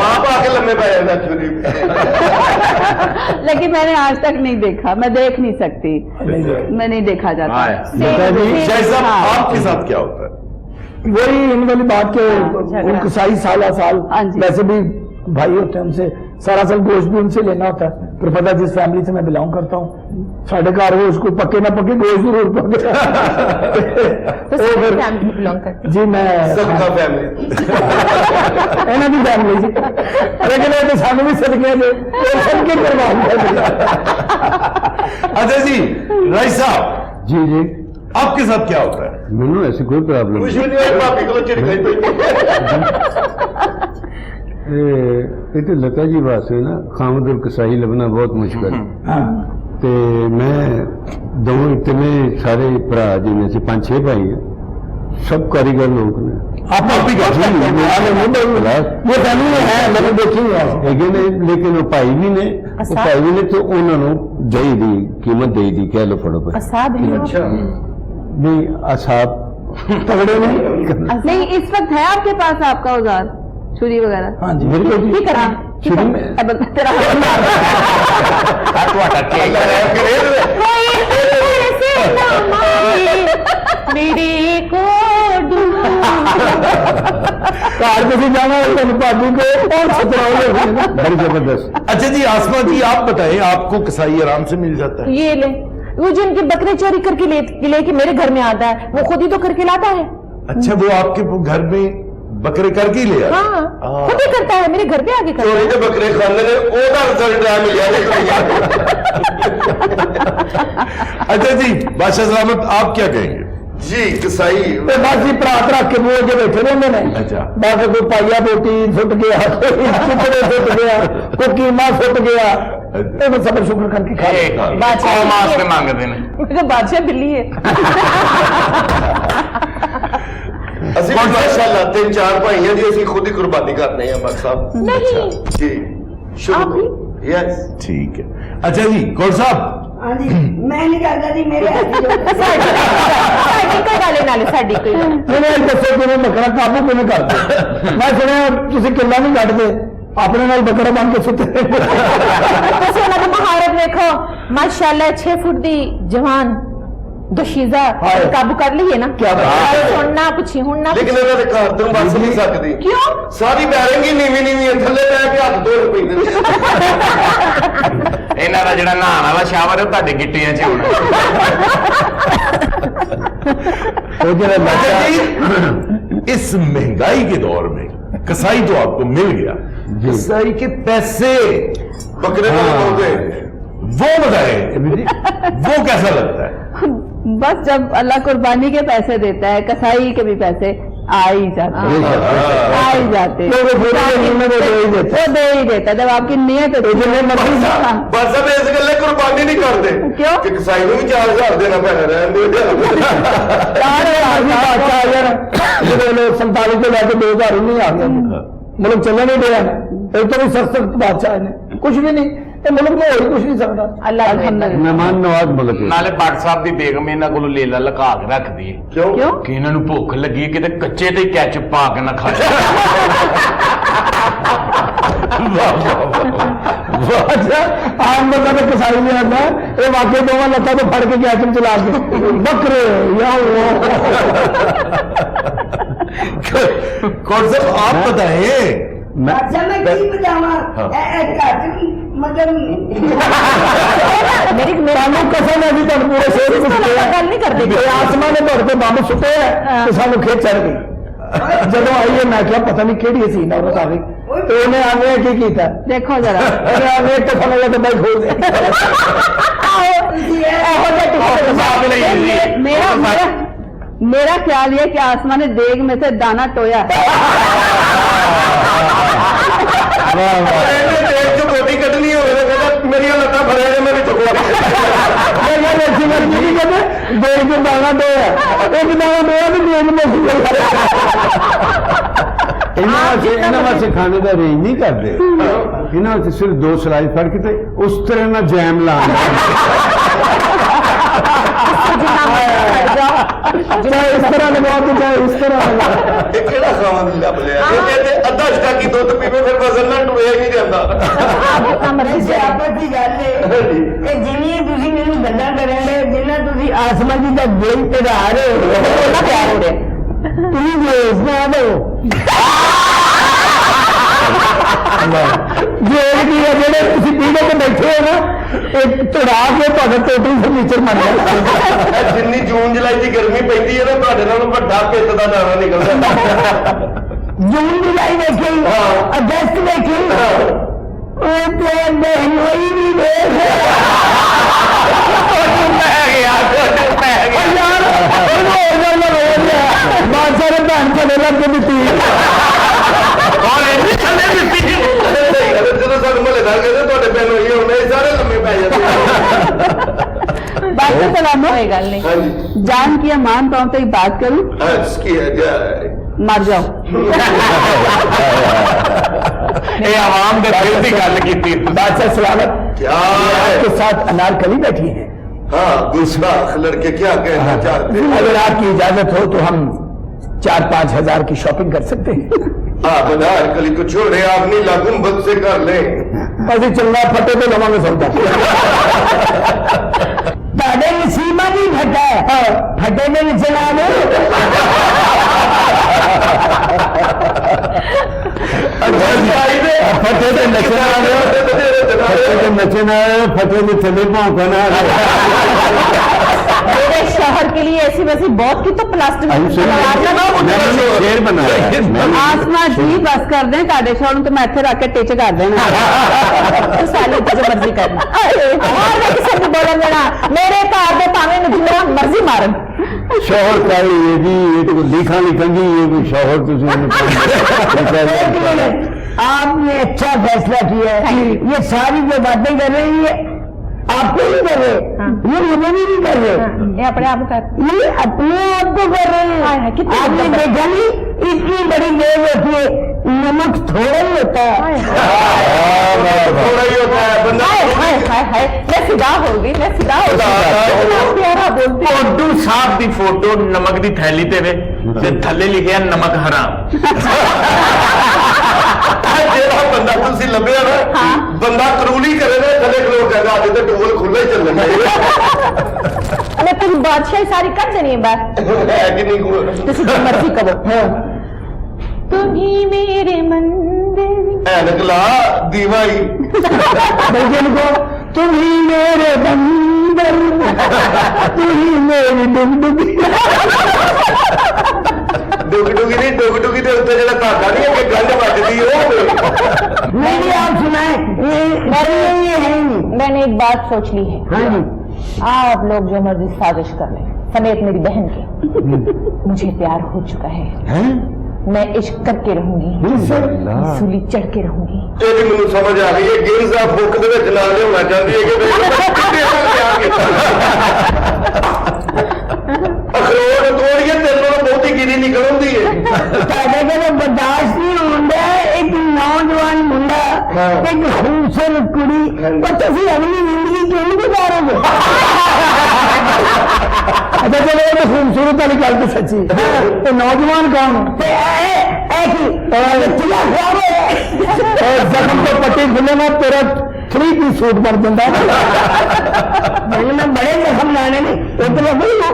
ਆਪ ਆ ਕੇ ਲੰਮੇ ਪੈ ਜਾਂਦਾ ਚੁਰੀ लेकिन मैंने आज तक नहीं देखा, मैं देख नहीं सकती, मैं नहीं देखा जाता। शाह साहब आपके साथ क्या होता है? वही इन वाली बात के झगड़ा। उन कसाई साला साल हाँ जी। वैसे भी भाई होते हैं, उनसे सारा साल गोश्त भी उनसे लेना होता है। फिर पता जिस फैमिली से मैं बिलोंग करता हूँ, साढ़े घर वो उसको पक्के ना पक्के गोश्त जरूर पके तो सारी फैमिली बिलोंग करती जी मैं सबका फैमिली ਇਹਨਾਂ ਦੀ फैमिली जी लेकिन ये तो सानू भी सदके दे सबके कुर्बान कर दिया। अच्छा जी, राय साहब जी जी आपके साथ क्या होता है? मैनू ऐसी कोई प्रॉब्लम ਕੁਛ ਵੀ ਨਹੀਂ ਹੋਇਆ ਭਾਬੀ ਕੋਲ ਝਿੜਕਾਂ ਹੀ ਪਈ ਇਹ ਤੇ ਲਤਾ ਜੀ ਵਾਸਤੇ ਨਾ ਖਾਮਦੁਲ ਕਸਾਈ ਲੱਭਣਾ ਬਹੁਤ ਮੁਸ਼ਕਲ ਹੈ। ਤੇ ਮੈਂ ਦੋਵੇਂ ਇਤਨੇ ਸਾਰੇ ਭਰਾ ਜਿਵੇਂ ਸੀ 5-6 ਭਾਈ ਆ, सब कारीगर लोग ने आप भी ये फैमिली में है, मैंने देखी है ਹੈਗੇ ਨੇ, लेकिन वो भाई भी ने, वो भाई भी ने, तो उन्होंने दही दी कीमत दे दी, कह लो फड़ो भाई असाब है अच्छा नहीं असाब तगड़े नहीं नहीं, इस वक्त है आपके पास आपका औजार, छुरी वगैरह? हाँ जी मेरे को की करा शुरू में अब तेरा ਤੁਹਾਡਾ ਕੇਕ मेरे को कार किसी जाना है तो भाभी को और छतराओ बड़ी जबरदस्त। अच्छा जी, आसमा जी आप बताएं, आपको कसाई आराम से मिल जाता है? ये ले, वो जो इनके बकरे चोरी करके लेके मेरे घर में आता है, वो खुद ही तो करके लाता है। अच्छा, वो आपके घर में बकरे करके ही ले आते हैं? हाँ, खुद ही करता है, मेरे घर पे आके करता ਚੋਰੀ है। ਦੇ ਬੱਕਰੇ ਖਾਂਦੇ ਨੇ, ਉਹਦਾ ਰਿਜ਼ਲਟ ਆ ਮਿਲਿਆ ਨਹੀਂ अच्छा जी, बादशाह सलामत आप क्या कहेंगे? ਜੀ कसाई बस जी प्रात रख के मुंह अगे बैठे रहते हैं। अच्छा। बस कोई पाइया बोटी सुट गया, कोई चुपड़े सुट गया, कोई कीमा सुट गया, ये मैं सबर शुक्र करके खा लेता हूं। बादशाह ਮਾਸ ਤੇ ਮੰਗਦੇ ਨੇ। मैं कहा, बादशाह बिल्ली है। ਅਸੀਂ ਵੀ ਮਾਸ਼ਾਅੱਲਾ 3-4 ਭਾਈ ਆ ਜੀ, ਅਸੀਂ ਖੁਦ ਹੀ ਕੁਰਬਾਨੀ ਕਰਨੇ ਆ ਬਸ ਸਾਹਿਬ नहीं ਜੀ आप ਸ਼ੁਰੂ भी? यस ठीक है। अच्छा जी, कौन साहब हाँ जी मैं नहीं करता जी, मेरे हाथ ही जो साड़ी कोई गाले नाले साड़ी कोई मैंने दसो कि बकरा काबू किवें करते? मैं सुनिया तुसीं किल्ला नहीं कटदे, अपने नाल बकरा बन के सुते ਤੁਸੀਂ ਉਹਨਾਂ ਦੀ ਮਹਾਰਤ ਵੇਖੋ, ਮਾਸ਼ਾਅੱਲਾ 6 ਫੁੱਟ ਦੀ ਜਵਾਨ ਦਸ਼ੀਜ਼ਾ ਕਾਬੂ ਕਰ ਲਈਏ ਨਾ। क्या बात ਸੁਣਨਾ ਪੁੱਛੀ ਹੁਣ ਨਾ ਲੇਕਿਨ ਇਹਨਾਂ ਦੇ ਘਰ ਤੋਂ ਬਸ ਨਹੀਂ ਸਕਦੀ, ਕਿਉਂ? ਸਾਰੀ ਬੈਰਿੰਗ ਹੀ ਨੀਵੀਂ ਨੀਵੀਂ ਥੱਲੇ ਬੈ ਕੇ ਹੱਥ ਧੋਣ ਪੈਂਦੇ ਨੇ। ਇਹਨਾਂ ਦਾ ਜਿਹੜਾ ਨਹਾਉਣ ਵਾਲਾ ਸ਼ਾਵਰ ਹੈ ਉਹ ਤੁਹਾਡੇ ਗਿੱਟਿਆਂ 'ਚ ਹੋਣਾ। वो जरा अच्छा लता जी, इस महंगाई के दौर में कसाई तो आपको मिल गया, कसाई के पैसे ਬੱਕਰੇ ਤੋਂ ਲਗਾਉਂਦੇ वो बताएं, वो कैसा लगता है? बस जब अल्लाह कुर्बानी के पैसे देता है, कसाई के भी पैसे आ ही जाते हैं, आ ही जाते हैं। वो पूरे महीने में दे ही देता वो दे ही देता है, जब आपकी नियत अच्छी हो। हाँ। ਬਸ ਸਭ ਇਸ ਗੱਲੇ ਕੁਰਬਾਨੀ ਨਹੀਂ ਕਰਦੇ ਕਿਉਂ? ਕਿ ਕਸਾਈ ਨੂੰ ਵੀ 4000 ਦੇਣਾ ਪੈਣਾ ਰਹਿੰਦੇ बादशाह यार जो 47 को लेकर 2000 नहीं आ गया, मुल्क चलने नहीं दिया ना, एक तो भी सख्त बादशाह ने कुछ भी नहीं, ये मुल्क में और कुछ नहीं सकता। अल्लाह अल्हम्दुलिल्लाह। मेहमान नवाज मुल्क है। ਨਾਲੇ ਭੱਟ ਸਾਹਿਬ ਦੀ ਬੇਗਮ ਇਹਨਾਂ ਕੋਲੋਂ ਲੇਲਾ ਲੁਕਾ ਕੇ ਰੱਖਦੀ ਹੈ ਕਿਉਂ क्यों? ਕਿ ਇਹਨਾਂ ਨੂੰ ਭੁੱਖ ਲੱਗੀ ਹੈ, ਕਿਤੇ ਕੱਚੇ ਤੇ ਕੈਚਅਪ ਪਾ ਕੇ ਨਾ ਖਾ ਜਾਏ। अच्छा आम बंदा तो कसाई नहीं आता, ये वाकई दोवां लत्ता तो फड़ के कैचम चला के बकरे या कौन साहब आप बताएं, अच्छा मैं की बजावा मतलब मेरी सानू कसम है जी तुम पूरे शेर गल नहीं करते आसमान ने तुहाडे ते बंब सुटे है तो सानू खेच चढ़ गई। ਜਦੋਂ ਆਈਏ मैं क्या पता नहीं केड़ी हसीन औरत आ गई तो उन्हें आने की कीता देखो जरा उन्हें आने तो समझ तो भाई खोल दे मेरा मेरा मेरा ख्याल ये कि आसमान ने देग में से दाना टोया है। ਦੇਖ ਚ ਬੋਟੀ ਕੱਢਣੀ ਹੋਵੇ ਤਾਂ ਕਹਿੰਦਾ ਮੇਰੀਆਂ ਲੱਤਾਂ ਫੜਿਆ ਜੇ ਮੇਰੇ ਚੁੱਕ देख के दाना दो एक दाना दो देख में ਇਹਨਾਂ ਵਾਸਤੇ ਖਾਣੇ ਦਾ ਅਰੇਂਜ ਨਹੀਂ ਕਰਦੇ ਇਹਨਾਂ ਵਾਸਤੇ ਸਿਰਫ 2 ਸਲਾਈਸ ਫੜ ਕੇ ਤੇ ਉਸ ਤਰ੍ਹਾਂ ਨਾਲ ਜੈਮ ਲਾਉਂਦੇ चाहे इस तरह लगाओ तो चाहे इस तरह लगाओ ਇਹ ਕਿਹੜਾ ਖਾਵਾਂ ਦੀ ਲੱਭ ਲਿਆ ਇਹ ਤੇ ਅੱਧਾ ਸਟਾਕੀ ਦੁੱਧ ਪੀਵੇ ਫਿਰ ਵਜ਼ਨ ਨਾਲ ਟੁਰਿਆ ਹੀ ਨਹੀਂ ਜਾਂਦਾ ਸਿਆਪਤ ਦੀ ਗੱਲ ਹੈ ਇਹ ਜਿੰਨੀ ਤੁਸੀਂ ਮੈਨੂੰ ਗੱਲਾਂ ਕਰਾਂਗੇ ਜਿੰਨਾ ਤੁਸੀਂ ਆਸਮਾਨ ਦੀ ਦਾ ਦਿਲ ਚੜਾ ਰਹੇ ਹੋ ਉਹਨਾਂ ਪਿਆਰ ਹੋ ਰਿਹਾ ਤੁਸੀਂ ਵੇਚਣਾ ਦੋ ਜਿਹੜੇ ਤੁਸੀਂ ਪੀੜੇ ਤੇ ਬੈਠੇ ਹੋ ਨਾ ਇਹ ਚੜਾ ਕੇ ਤੁਹਾਡਾ ਟੋਟਲ ਫਰਨੀਚਰ ਬਣ ਜਾਂਦਾ ਜਿੰਨੀ ਜੂਨ ਜੁਲਾਈ ਦੀ ਗਰਮੀ ਪੈਂਦੀ ਹੈ ਨਾ ਤੁਹਾਡੇ ਨਾਲੋਂ ਵੱਡਾ ਪਿੱਤ ਦਾ ਦਾਣਾ ਨਿਕਲਦਾ जून जुलाई देखी अगस्त देखी महंगाई भी देख बादशाह ने भैन थले लग के दी ਜਦੋਂ ਸਾਨੂੰ ਮਹੱਲੇਦਾਰ ਕਹਿੰਦੇ ਤੁਹਾਡੇ ਪੈਨ ਹੋਈ ਹੁੰਦੇ ਸਾਰੇ ਲੰਮੇ ਪੈ ਜਾਂਦੇ बात तो सलामो गल नहीं ਹਾਂਜੀ जान की या मान पाऊं तो एक बात करूं ਹੱਸ ਕੀ ਹੈ ਜਾਏ मर जाओ ਇਹ ਆਵਾਮ ਦੇ ਦਿਲ ਦੀ ਗੱਲ ਕੀਤੀ बादशाह सलामत क्या आपके साथ अनारकली बैठी है हाँ गुस्ताख लड़के क्या कहना चाहते हैं अगर आपकी इजाजत हो तो हम 4-5 हजार की शॉपिंग कर सकते हैं आप अनारकली को छोड़े आप नीला गुंबद से कर ले ਅਸੀਂ ਚੰਗਾ ਫੱਟੇ ਤੇ ਲਵਾਂਗੇ ਸੌਦਾ ਤੁਹਾਡੇ ਨਸੀਬਾਂ ਨਹੀਂ ਫਟਾ ਫਟੇ ਦੇ ਵਿੱਚ ਲਾ ਦੋ ਫੱਟੇ ਤੇ ਨੱਚਣ ਆ ਰਹੇ ਫੱਟੇ ਤੇ ਨੱਚਣ ਆ ਰਹੇ ਫੱਟੇ ਦੇ ਥੱਲੇ ਭੌਂਕਣ ਆ ਰਹੇ मेरे शहर के लिए ऐसी वैसी बहुत की तो प्लास्टिक शेर बनाया आसमा जी बस कर दें ताड़े शौर तो मैं इत्थे रख के टिच कर देना साले जो मर्जी करना और मैं किसी को बोलन देना मेरे घर दे भावें जिन्ना मर्जी मारन शोहर का ये भी ये तो लिखा लिखेंगी ये भी शोहर तुझे आपने अच्छा फैसला किया है ये सारी जो बातें कर रही है आपको नहीं कर रहे ये मुझे नहीं कर रहे ये अपने आप कर ये अपने आप को कर रहे हैं आपने देखा नहीं इतनी बड़ी देर होती है नमक थोड़ा ही होता है थोड़ा ही होता है बंदा मैं फिदा हो गई मैं फिदा हो गई प्यारा बोलती ਫੋਟੋ ਸਾਹਿਬ ਦੀ ਫੋਟੋ ਨਮਕ ਦੀ ਥੈਲੀ ਤੇ ਵੇ ਤੇ ਥੱਲੇ ਲਿਖਿਆ ਨਮਕ ਹਰਾਮ ਜਿਹੜਾ ਬੰਦਾ ਤੁਸੀਂ ਲੱਭਿਆ ਨਾ ਬੰਦਾ ਕਰੂਲੀ ਕਰੇ ਨਾ ਥੱਲੇ ਖਲੋ ਕਹਿੰਦਾ ਅੱਜ ਤੇ ਟੂਲ ਖੁੱਲਾ ਹੀ ਚੱਲਣਾ मैं तेरी बादशाही सारी कर देनी है बात ਹੈ ਕਿ ਨਹੀਂ ਕੋਈ जैसे जो मर्जी करो तुम ही मेरे मंदिर ਐਨਕ ਲਾ ਦੀਵਾ ਹੀ बल्कि को तुम ही मेरे बंदर तुम ही मेरी डुगडुगी ਡੁਗ ਡੁਗੀ ਨਹੀਂ ਡੁਗ ਡੁਗੀ ਦੇ ਉੱਤੇ ਜਿਹੜਾ ਧਾਗਾ ਨਹੀਂ ਅੱਗੇ ਗੰਢ ਵੱਜਦੀ ਉਹ मेरी आप सुनाए ये है मैंने एक बात सोच ली है हाँ जी आप लोग जो मर्जी साजिश कर लें समेत मेरी बहन के मुझे प्यार हो चुका है मैं इश्क करके रहूंगी सूली चढ़ के रहूंगी ਇਹਦੀ ਮੈਨੂੰ ਸਮਝ ਆ ਗਈ ਹੈ ਗੇਮਸ ਦਾ ਫੁੱਕ ਦੇ ਵਿੱਚ ਨਾਲ ਲਿਆਉਣਾ ਚਾਹੁੰਦੀ ਹੈ ਕਿ ਬਈ ਅਖਰੋਟ ਤੋੜੀਏ ਤੇਰੇ ਨਾਲ ਬਹੁਤੀ ਗਿਰੀ ਨਿਕਲ ਆਉਂਦੀ ਹੈ ਤੁਹਾਡੇ ਕੋਲੋਂ ਬਰਦਾਸ਼ਤ ਨਹੀਂ ਹੁੰਦਾ ਇੱਕ ਨੌਜਵਾਨ ਮੁੰਡਾ ਇੱਕ ਖੂਬਸੂਰਤ ਕੁੜੀ ਪਰ ਤੁਸੀਂ ਅਗਲੀ ਜ਼ਿੰਦਗੀ ਕਿਵੇਂ ਗੁਜ਼ਾਰੋਗੇ अच्छा चलो ये तो खूबसूरत वाली गल तो सच्ची तो नौजवान कौन जख्म तो पट्टी खुले ना तेरा 3 पीस सूट बन जाता मैं बड़े जख्म लाने नहीं इतना नहीं ना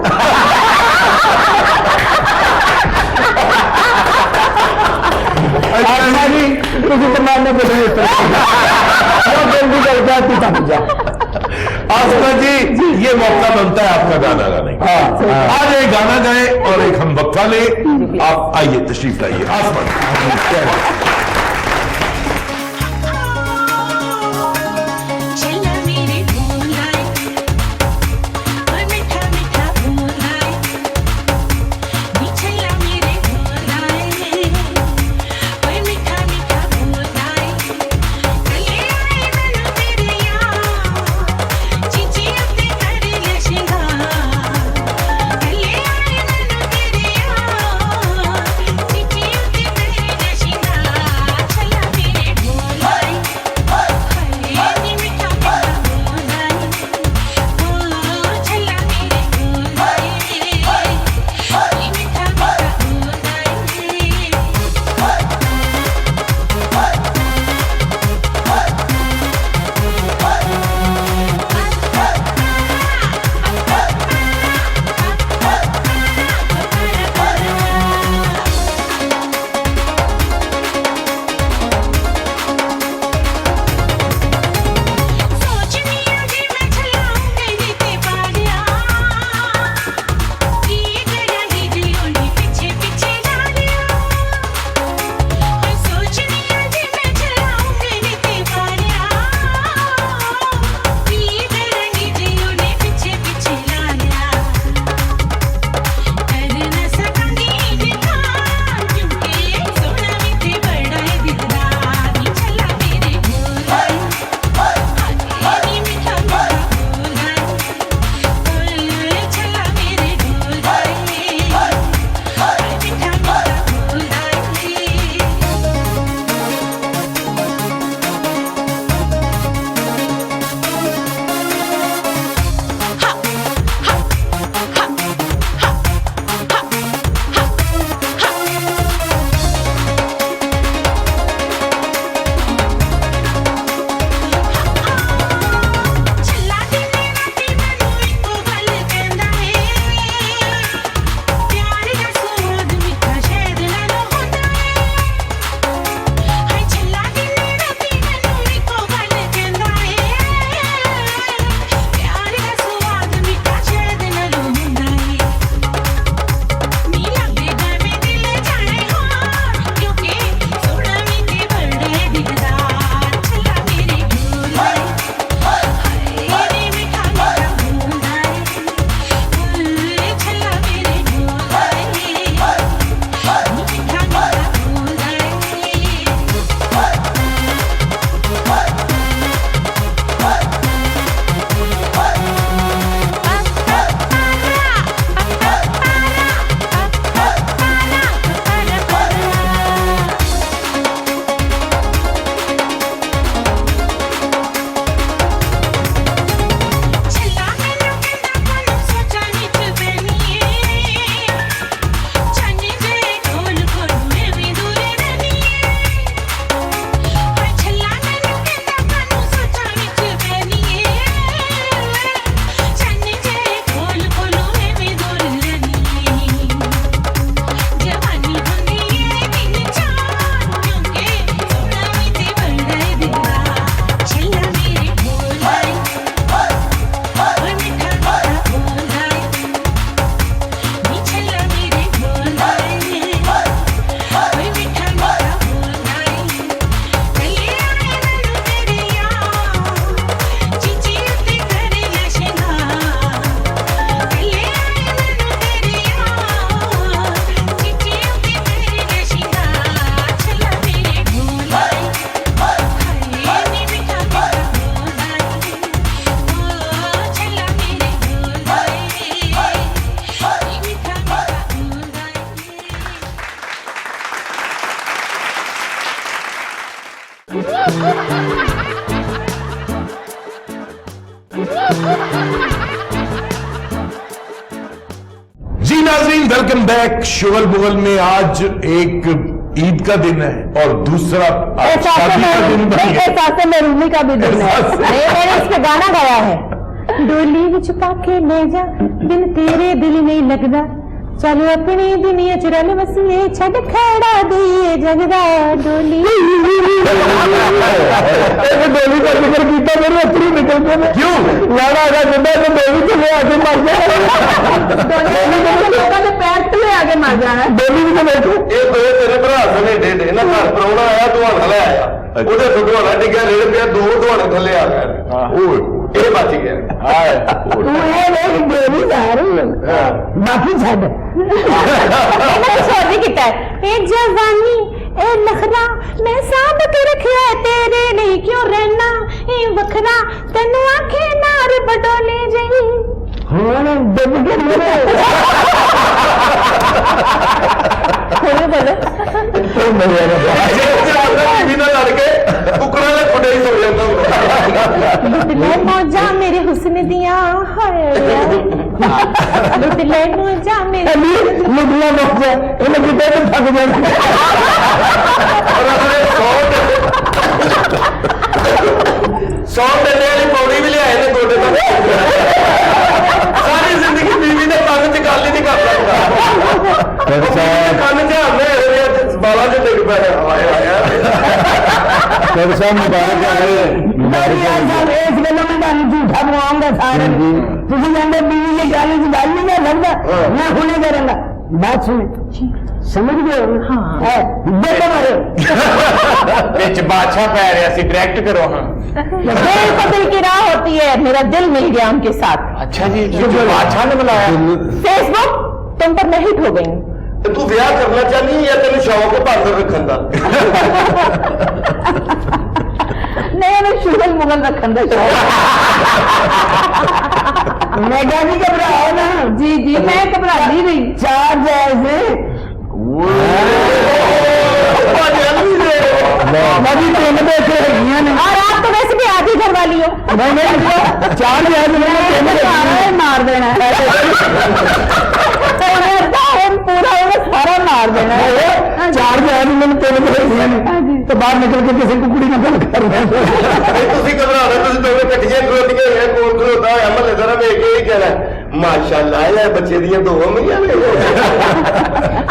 आत्मा जी तुझे तो मारने को नहीं जल्दी करता तू समझ जा आसमा जी ये मौका बनता है आपका गाना गाने का। आज एक गाना गाएं और एक हम वक्फा लें। आप आइए, तशरीफ लाइए आसमा जी। चला मेरे भोलाए और मीठा मीठा भोलाए नी चला मेरे भोलाए और मीठा मीठा भोलाए कले आए मनु तेरे यार चीची अपने कर ले शिंगार कले आए मनु तेरे यार चीची अपने कर ले शिंगार चला मेरे भोलाए नी मीठा मीठा भोलाए ओ चला मेरे भोलाए नी मीठा मीठा सोचनी जी मैं चलाऊं गई ते बारिया की करेंगी जी ओनी पीछे पीछे जा लिया सोचनी जी मैं चलाऊं गई ते बारिया की करेंगी जी ओनी पीछे पीछे ला लिया कर न सकांगी दिखा क्योंकि सोना भी बड़ा है दिलदार नी चला मेरे भोलाए नी मीठा मीठा भोलाए चला मेरे भोलाए मीठा मीठा चला दिने राती मैनू इको गल कहंदा है प्यार दा स्वाद मीठा शहद नालों हुंदा है हाय चला दिने राती मैनू इको गल कहंदा है प्यार दा स्वाद मीठा शहद नालों हुंदा है नी लगेगा मैं दिल जाने हो क्योंकि सोना मीठे बड़े दिलदार चला मेरे भोलाए नी मीठा मीठा भोलाए चला मेरे भोलाए नी मीठा मीठा चला मैनू कहंदा कोनू सोचा विच बैठीए चन्नी जे कोल कोनू एवें दूर रहनीए हाय चला मैनू कहंदा कोनू सोचा विच बैठीए चन्नी जे कोल कोनू एवें दूर रहनीए जवानी हुंदी ए दिन चार क्योंकि सोना मीठे बड़ा है दिलदार चला मेरे भोलाए और मीठा मीठा भोलाए नी चला मेरे भोलाए और मीठा मीठा भोलाए कले आए मनु तेरे यार चीची अपने कर ले शिंगार कले आए मनु तेरे यार चीची अपने कर ले शिंगार चला मेरे भोलाए नी मीठा मीठा भोलाए ओ चला मेरे भोलाए नी मीठा मीठा भोलाए जी नाज़रीन, वेलकम बैक। शुगल मुगल में आज एक ईद का दिन है और दूसरा आज शादी का दिन भी है। एहसास महरूमी का भी दिन है। एहसास- मैंने इस पे गाना गाया है। डोली विच पाके ले जा बिन तेरे दिल नहीं लगदा चलो अपनी दुनिया च रल मसले छड़ खड़ा दईए जगदा डोली एक डोली का जिक्र किया मेरे अथरू निकल के क्यों? लाड़ा का जिंदा तो डोली चले आके मर गया लोगों ने पैर तले आगे मार जाना डोली भी तो बैठो ਇਹ ਦੋ ਤੇਰੇ ਭਰਾ ਸਨੇ ਡੇ ਨਾ ਘਰ ਪਰੌਣਾ ਆਇਆ ਦੁਹਾਣਾ ਲੈ ਆਇਆ ਉਹਦੇ ਤੋਂ ਦੁਹਾਣਾ ਡਿੱਗਿਆ ਰੇੜ ਪਿਆ ਦੋ ਦੁਹਾਣੇ ਥੱਲੇ ਆ ਗਏ ओए ਇਹ ਬਚ ਗਿਆ तू ये देख डोली जा रही है बाकी छड़ मैंने शादी किया है ए जवानी ए नखरा मैं साब के रखिया है तेरे नहीं क्यों रहना ए वखरा तेन आखे नार बडोले जही हुन डुब के मरे बोलो ਬੀਬੀ ਨਾਲ ਲੜ ਕੇ ਕੁਕਰਾਂ ਦੇ ਖੁੱਡੇ ਹੀ ਸੋ ਜਾਂਦਾ लुट ले मौजा मेरे हुस्न दिया हाय लुट ले मौजा मेरे लुटना मौजा इन्हें कितने तो थक जाए ਔਰ ਆਪਣੇ 100 ਡੰਡੇ ਵਾਲੀ ਪੌੜੀ ਵੀ ਲਿਆਏ ਨੇ ਗੋਡੇ ਤੋਂ ਸਾਰੀ ਜ਼ਿੰਦਗੀ ਬੀਬੀ ਦੇ ਕੰਨ 'ਚ ਗੱਲ ਹੀ ਨਹੀਂ ਕਰ ਸਕਦਾ ਕੰਨ 'ਚ ਆਉਂਦੇ ਬਾਲਾਂ 'ਚ ਡਿੱਗ ਪਏ ਹਾਏ ਹਾਏ डॉक्टर साहब मुबारक है इस गलों में मैं झूठा बुआऊंगा सारे तुझे कहते बीवी की गाली की गाल नहीं कर सकता मैं खुले करूंगा बात सुन समझ गए हाँ देखो मारे ਵਿੱਚ ਬਾਦਸ਼ਾਹ ਪੈ ਰਿਹਾ ਸੀ ਡਾਇਰੈਕਟ ਕਰੋ ਹਾਂ दिल को दिल की राह होती है मेरा दिल मिल गया उनके साथ ਅੱਛਾ ਜੀ ਜੋ ਬਾਦਸ਼ਾਹ ਨੇ ਬੁਲਾਇਆ फेसबुक तुम पर मैं हिट हो गई ਤੇ ਤੂੰ ਵਿਆਹ ਕਰਨਾ ਚਾਹਨੀ ਜਾਂ ਤੈਨੂੰ ਸ਼ੌਕ ਹੈ ਬਾਂਦਰ ਰੱਖਣ ਦਾ नहीं हमें शुगल मुगल रखन का शौक मैं क्या नहीं घबराओ ना जी जी मैं घबरा नहीं रही चार जैसे नदी तीन बैठे है और आप तो वैसे भी आधी घर वाली हो नहीं चार जहाज मार देना है पूरा सारा मार देना है चार जहाज मैंने तीन बैठे तो बाहर निकल के किसी को कुड़ी ना गल कर ਨਹੀਂ ਤੁਸੀਂ ਘਬਰਾਣਾ ਤੁਸੀਂ ਦੋਵੇਂ ਇਕੱਠੀਆਂ ਖਲੋਤੀਆਂ ਹੋਈਆਂ ਕੋਲ ਖਲੋਤਾ ਹੋਇਆ ਮਹੱਲੇ ਦਾ ਵੇਖ ਕੇ ਹੀ ਕਹਿਣਾ ਮਾਸ਼ਾਅੱਲਾ ਇਹ ਬੱਚੇ ਦੀਆਂ ਦੋ ਮਈਆਂ ਨੇ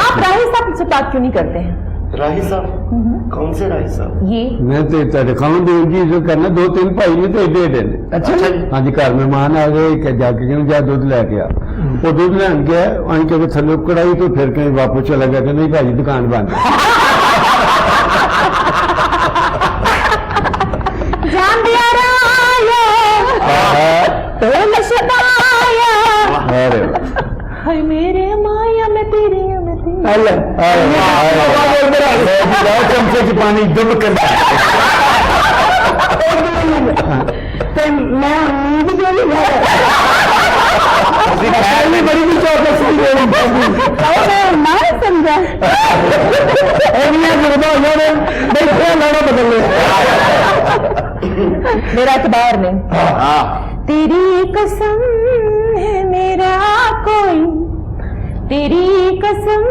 आप राही साहब से बात क्यों नहीं करते हैं ਰਾਹੀ ਸਾਹਿਬ ਕੌਣ ਸੇ ਰਾਹੀ ਸਾਹਿਬ ये मैं तो तेरे खाऊं देव जी जो करना दो तीन भाई ने तो एडे एडे ने अच्छा जी हाँ जी घर मेहमान आ गए कि जाके क्यों जा दूध लेके आ वो दूध लैन गया वहीं के थल्ले कड़ाई तो फिर कहीं वापस चला गया कि नहीं भाजी दुकान बंद जान दिया राया तो नशबाया अरे हाय मेरे माया मैं तेरी चमचे की पानी दुब कर मैं नींद क्यों नहीं खा बड़ी भी चौकसी मार समझा लाना बदल मेरा एतबार नहीं तेरी कसम है मेरा कोई तेरी कसम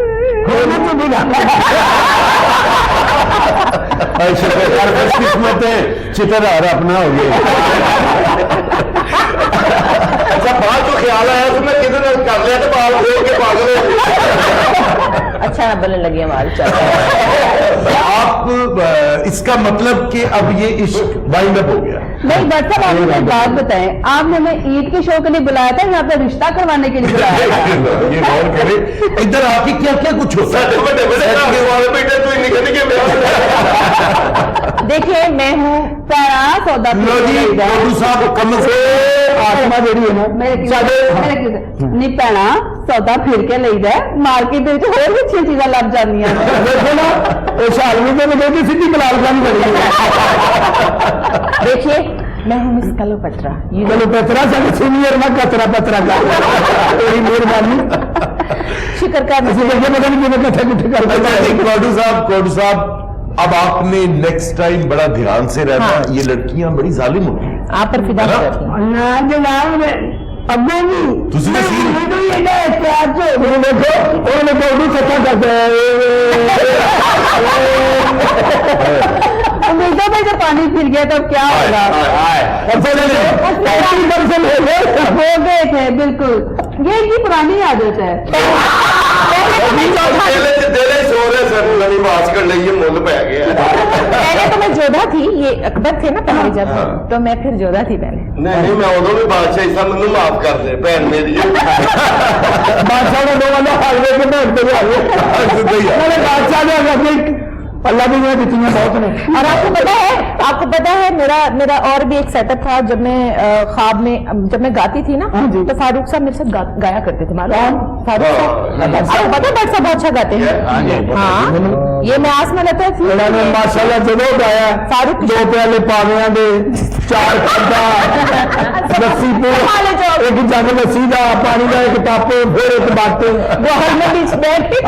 किस्मत है चित्रहार अपना हो गया ਅੱਛਾ ਬਾਅਦ ਤੋਂ ਖਿਆਲ ਆਇਆ ਕਿ ਮੈਂ ਕਿਹਦੇ ਨਾਲ ਕਰ ਲਿਆ ਤੇ ਬਾਲ ਖੋਲ ਕੇ ਪਾਗਲ ਹੋ ਗਈ अच्छा ना बोलने लगी हमारी चल आप इसका मतलब कि अब ये इश्क वाइंड अप हो गया नहीं डॉक्टर साहब आपने एक बात बताएं आपने हमें ईद के शो के लिए बुलाया था यहाँ पे रिश्ता करवाने के लिए बुलाया था ये गौर करें इधर आके क्या क्या कुछ होता ਸਾਡੇ है ਵੱਡੇ ਵੱਡੇ ਘਰ ਵਾਲੇ ਬੈਠੇ ਤੂੰ ਨਿਕਲ ਕੇ ਵਿਆਹ देखिए मैं हूँ पैरा सौदा लो जी मोदू साहब कम से आत्मा जी है ना नहीं भैना सौदा फिर के लईदा मार्केट होर भी अच्छी चीजा लग जानियां ने देखो ना उस आदमी को लगे कि सीधी बलाल खान बनी देखिए मैं हूँ मिस कलोपत्रा चलो पत्रा से सीनियर ना कतरा पत्रा का तेरी मेहरबानी शुक्र का ऐसे देखिए पता नहीं कितने कट्ठे कुट्ठे कर अच्छा जी कोडू साहब अब आपने नेक्स्ट टाइम बड़ा ध्यान से रहना हाँ। ये लड़कियां बड़ी जालिम होती हैं आप पर फिदा है ना? करती हूँ ना जनाब अब्बे भी ਤੁਸੀਂ ਵੀ ਸੀ? तो ये ना प्यार से देखो उन्होंने कोई सच्चा करते अमेरिका में जब पानी फिर गया तब क्या होगा हो गए थे बिल्कुल ये इनकी पुरानी आदत है ਦਿਲ ਚ ਸੋ ਰਿਹਾ ਸਾਨੂੰ ਨਵੀਂ ਮਾਸ ਕਰ ਲਈਏ ਮੁੱਲ ਪੈ ਗਿਆ पहले तो मैं जो जोधा थी, ये अकबर थे ना पहले जब, तो मैं फिर जोधा थी पहले। नहीं मैं उदों भी बादशाह सा, मैनू माफ कर दे भैन मेरी। बादशाह ने दो वाला हाईवे के बैठ पे बादशाह ने अल्लाह की मैं जितनी बहुत ने। और आपको पता है मेरा और भी एक सेटअप था। जब मैं ख्वाब में जब मैं गाती थी ना, तो फारूक साहब मेरे साथ गाया करते थे। मालूम फारूक साहब, आपको पता है डॉक्टर साहब बहुत अच्छा गाते हैं। हाँ, ये मैं आस में लेता है माशाल्लाह जदों गाया फारूक 2 प्याले पावियां दे 4 खड्डा लस्सी एक जग लस्सी का पानी का एक टप फिर एक बाटे वो हर में बीच बैठ के।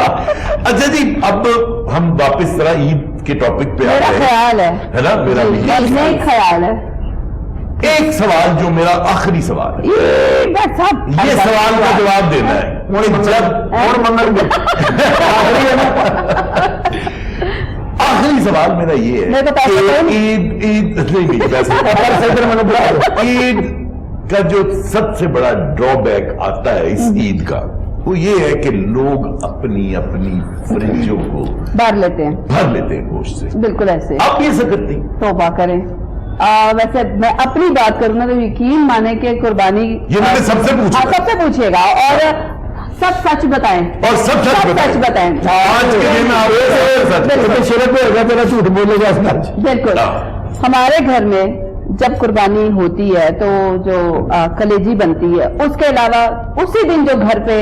अच्छा जी, अब हम वापस जरा ईद के टॉपिक पे मेरा आते हैं, ख्याल है है ना? मेरा भी नहीं ख्याल है। एक सवाल जो मेरा आखिरी सवाल है, ये सवाल का जवाब देना है कि जब आखिरी सवाल मेरा ये है मेरे को पैसे दो। कि ईद नहीं वैसे ईद का जो सबसे बड़ा ड्रॉबैक आता है इस ईद का, वो ये है कि लोग अपनी अपनी फ्रिजों को भर लेते हैं गोश्त से। बिल्कुल ऐसे। आप ये सब करती? तौबा करें। वैसे मैं अपनी बात करूँ ना तो यकीन माने कि कुर्बानी ये मैंने सबसे पूछा। सबसे पूछिएगा और सब सच बताएं और सब सच बताएं। आज के दिन आप सच शिरक होगा तेरा झूठ बोलेगा। बिल्कुल। हमारे घर में जब कुर्बानी होती है तो जो कलेजी बनती है, उसके अलावा उसी दिन जो घर पे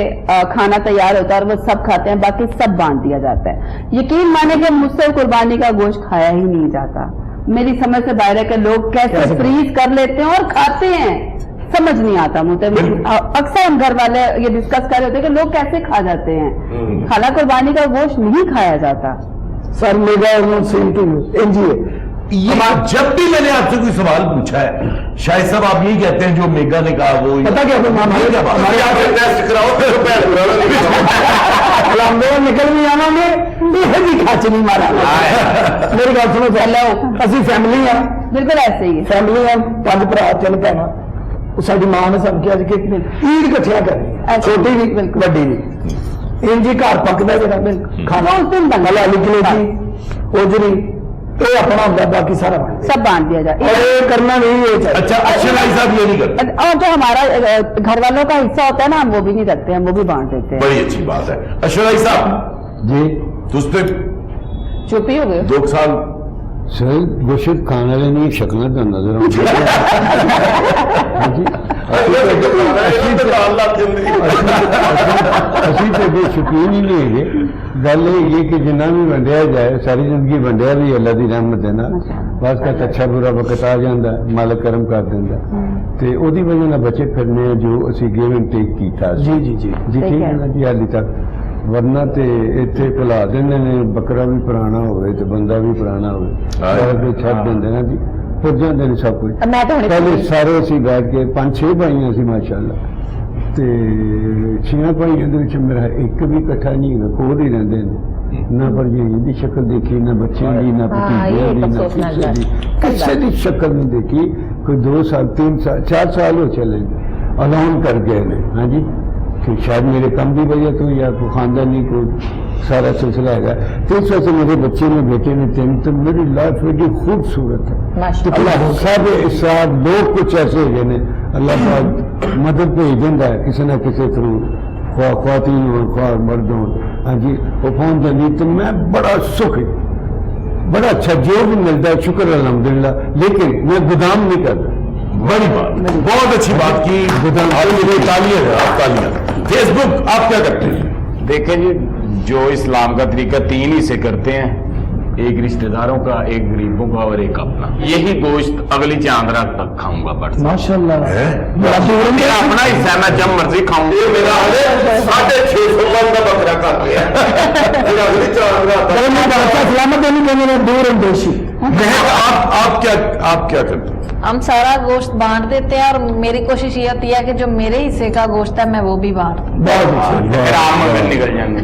खाना तैयार होता है और वो सब खाते हैं, बाकी सब बांट दिया जाता है। यकीन माने कि मुझसे कुर्बानी का गोश्त खाया ही नहीं जाता। मेरी समझ से बाहर है कि लोग कैसे फ्रीज कर लेते हैं और खाते हैं, समझ नहीं आता मुझे। अक्सर हम घर वाले ये डिस्कस कर रहे होते हैं कि लोग कैसे खा जाते हैं। खाना कुर्बानी का गोश्त नहीं खाया जाता। सर मेरा जब भी मैंने आपसे कोई सवाल पूछा है, शायद साहब आप यही कहते हैं जो मेगा ने कहा वो पता क्या टेस्ट कराओ फिर भैन निकल भी आवांगे भी खच नहीं मारा। मेरी गल सुनो, पहले असं फैमिली हाँ, बिल्कुल ऐसे ही फैमिली हाँ, 5 भरा 3 भैन। साडी मां ने सब किया कि ईद कट्ठियां करनी, छोटी भी वड्डी भी, इंज ही घर पकदा जरा खाना उस दिन बनदा लाली कलेजी ओजरी ये अपना होता, बाकी सारा सब बांट दिया जाए। और ये करना नहीं है। अच्छा अशर भाई साहब ये नहीं करते? और जो हमारा घर वालों का हिस्सा होता है ना, हम वो भी नहीं रखते, हम वो भी बांट देते हैं। बड़ी अच्छी बात है। अशर भाई साहब जी तुझ पे चुप ही हो गए। 2 साल सर गोश्त खाने वाले नहीं शक्ल तो नजर ਅਸੀਂ ਤੇ ਵੀ ਸ਼ੌਕੀਨ ਹੀ ਨਹੀਂ ਹੈਗੇ। ਗੱਲ ਇਹ ਕਿ ਜਿੰਨਾ ਵੀ ਵੰਡਿਆ ਜਾਏ ਸਾਰੀ ਜ਼ਿੰਦਗੀ ਵੰਡਿਆ ਵੀ ਅੱਲਾ ਦੀ ਰਹਿਮਤ ਹੈ ਨਾ, ਬਸ ਕਾ ਅੱਛਾ ਬੁਰਾ ਵਕਤ ਆ ਜਾਂਦਾ, ਮਾਲਕ ਕਰਮ ਕਰ ਦਿੰਦਾ ਤੇ ਉਹਦੀ ਵਜ੍ਹਾ ਨਾਲ ਬਚੇ ਫਿਰਨੇ ਜੋ ਅਸੀਂ ਗਿਵ ਐਂਡ ਟੇਕ ਕੀਤਾ। जी जी जी ਜੀ ਠੀਕ ਹੈ ਨਾ ਜੀ ਹਾਲੀ ਤੱਕ, ਵਰਨਾ ਤੇ ਇੱਥੇ ਭੁਲਾ ਦਿੰਦੇ ਨੇ ਬੱਕਰਾ ਵੀ ਪੁਰਾਣਾ ਹੋਵੇ ਤੇ ਬੰਦਾ ਵੀ ਪੁਰਾਣਾ ਹੋਵੇ, ਸਾਰਾ ਕੁਝ ਛੱਡ ਦਿੰਦੇ ਨੇ ਜੀ, ਭੁੱਲ ਜਾਂਦੇ ਨੇ ਸਭ ਕੁਝ। मैं तो ਪਹਿਲੇ ਸਾਰੇ ਅਸੀਂ ਬੈਠ ਕੇ 5-6 ਭਾਈਆਂ ਸੀ ਮਾਸ਼ਾਅੱਲਾ, ਤੇ 6 ਭਾਈਆਂ ਦੇ ਵਿੱਚ ਮੇਰਾ ਇੱਕ ਵੀ ਇਕੱਠਾ ਨਹੀਂ ਹੈਗਾ, ਕੋਲ ਹੀ ਰਹਿੰਦੇ ਨੇ। ਨਾ ਭਰਜਾਈ ਦੀ ਸ਼ਕਲ ਦੇਖੀ, ਨਾ ਬੱਚਿਆਂ ਦੀ, ਨਾ ਭਤੀਜਿਆਂ ਦੀ, ਨਾ ਕਿਸੇ ਦੀ ਸ਼ਕਲ ਨਹੀਂ ਦੇਖੀ। कोई 2 साल 3 साल 4 साल हो चले अलाउन कर गए ने। हाँ जी, कि शायद मेरे कम भी वजह तो या कोई खानदानी को सारा सिलसिला है। तो इस वजह से मेरे बच्चे ने बेटे ने 3, तो मेरी लाइफ बड़ी खूबसूरत है। अल्लाह सब लोग कुछ ऐसे है ने अल्लाह पाक मदद भेज देता है किसी ना किसी थ्रू, ख्वातीन हो ख्वाह मर्द हो। हाँ जी, वो फोन देनी तो मैं बड़ा सुख है, बड़ा अच्छा जो भी मिलता है शुक्र अल्हम्दुलिल्लाह, लेकिन मैं गुदाम नहीं करता। बड़ी बात, बहुत अच्छी बात की। तालियां हैं, आप तालियां। फेसबुक आप क्या करते हैं? देखें जी, जो इस्लाम का तरीका 3 ही से करते हैं, एक रिश्तेदारों का, एक गरीबों का और एक अपना। यही गोश्त अगली चांद रात तक खाऊंगा। बट माशाल्लाह मेरा अपना हिस्सा है, मैं जब मर्जी खाऊंगा। मेरा 650 मन का बकरा कर लिया अगली 4 रात सलामत नहीं कहने दूर अंदेशी। आप क्या करते हैं? हम सारा गोश्त बांट देते हैं और मेरी कोशिश ये होती है कि जो मेरे हिस्से का गोश्त है मैं वो भी बांट दूं। बहुत अच्छी फिर आप मगर निकल जाएंगे।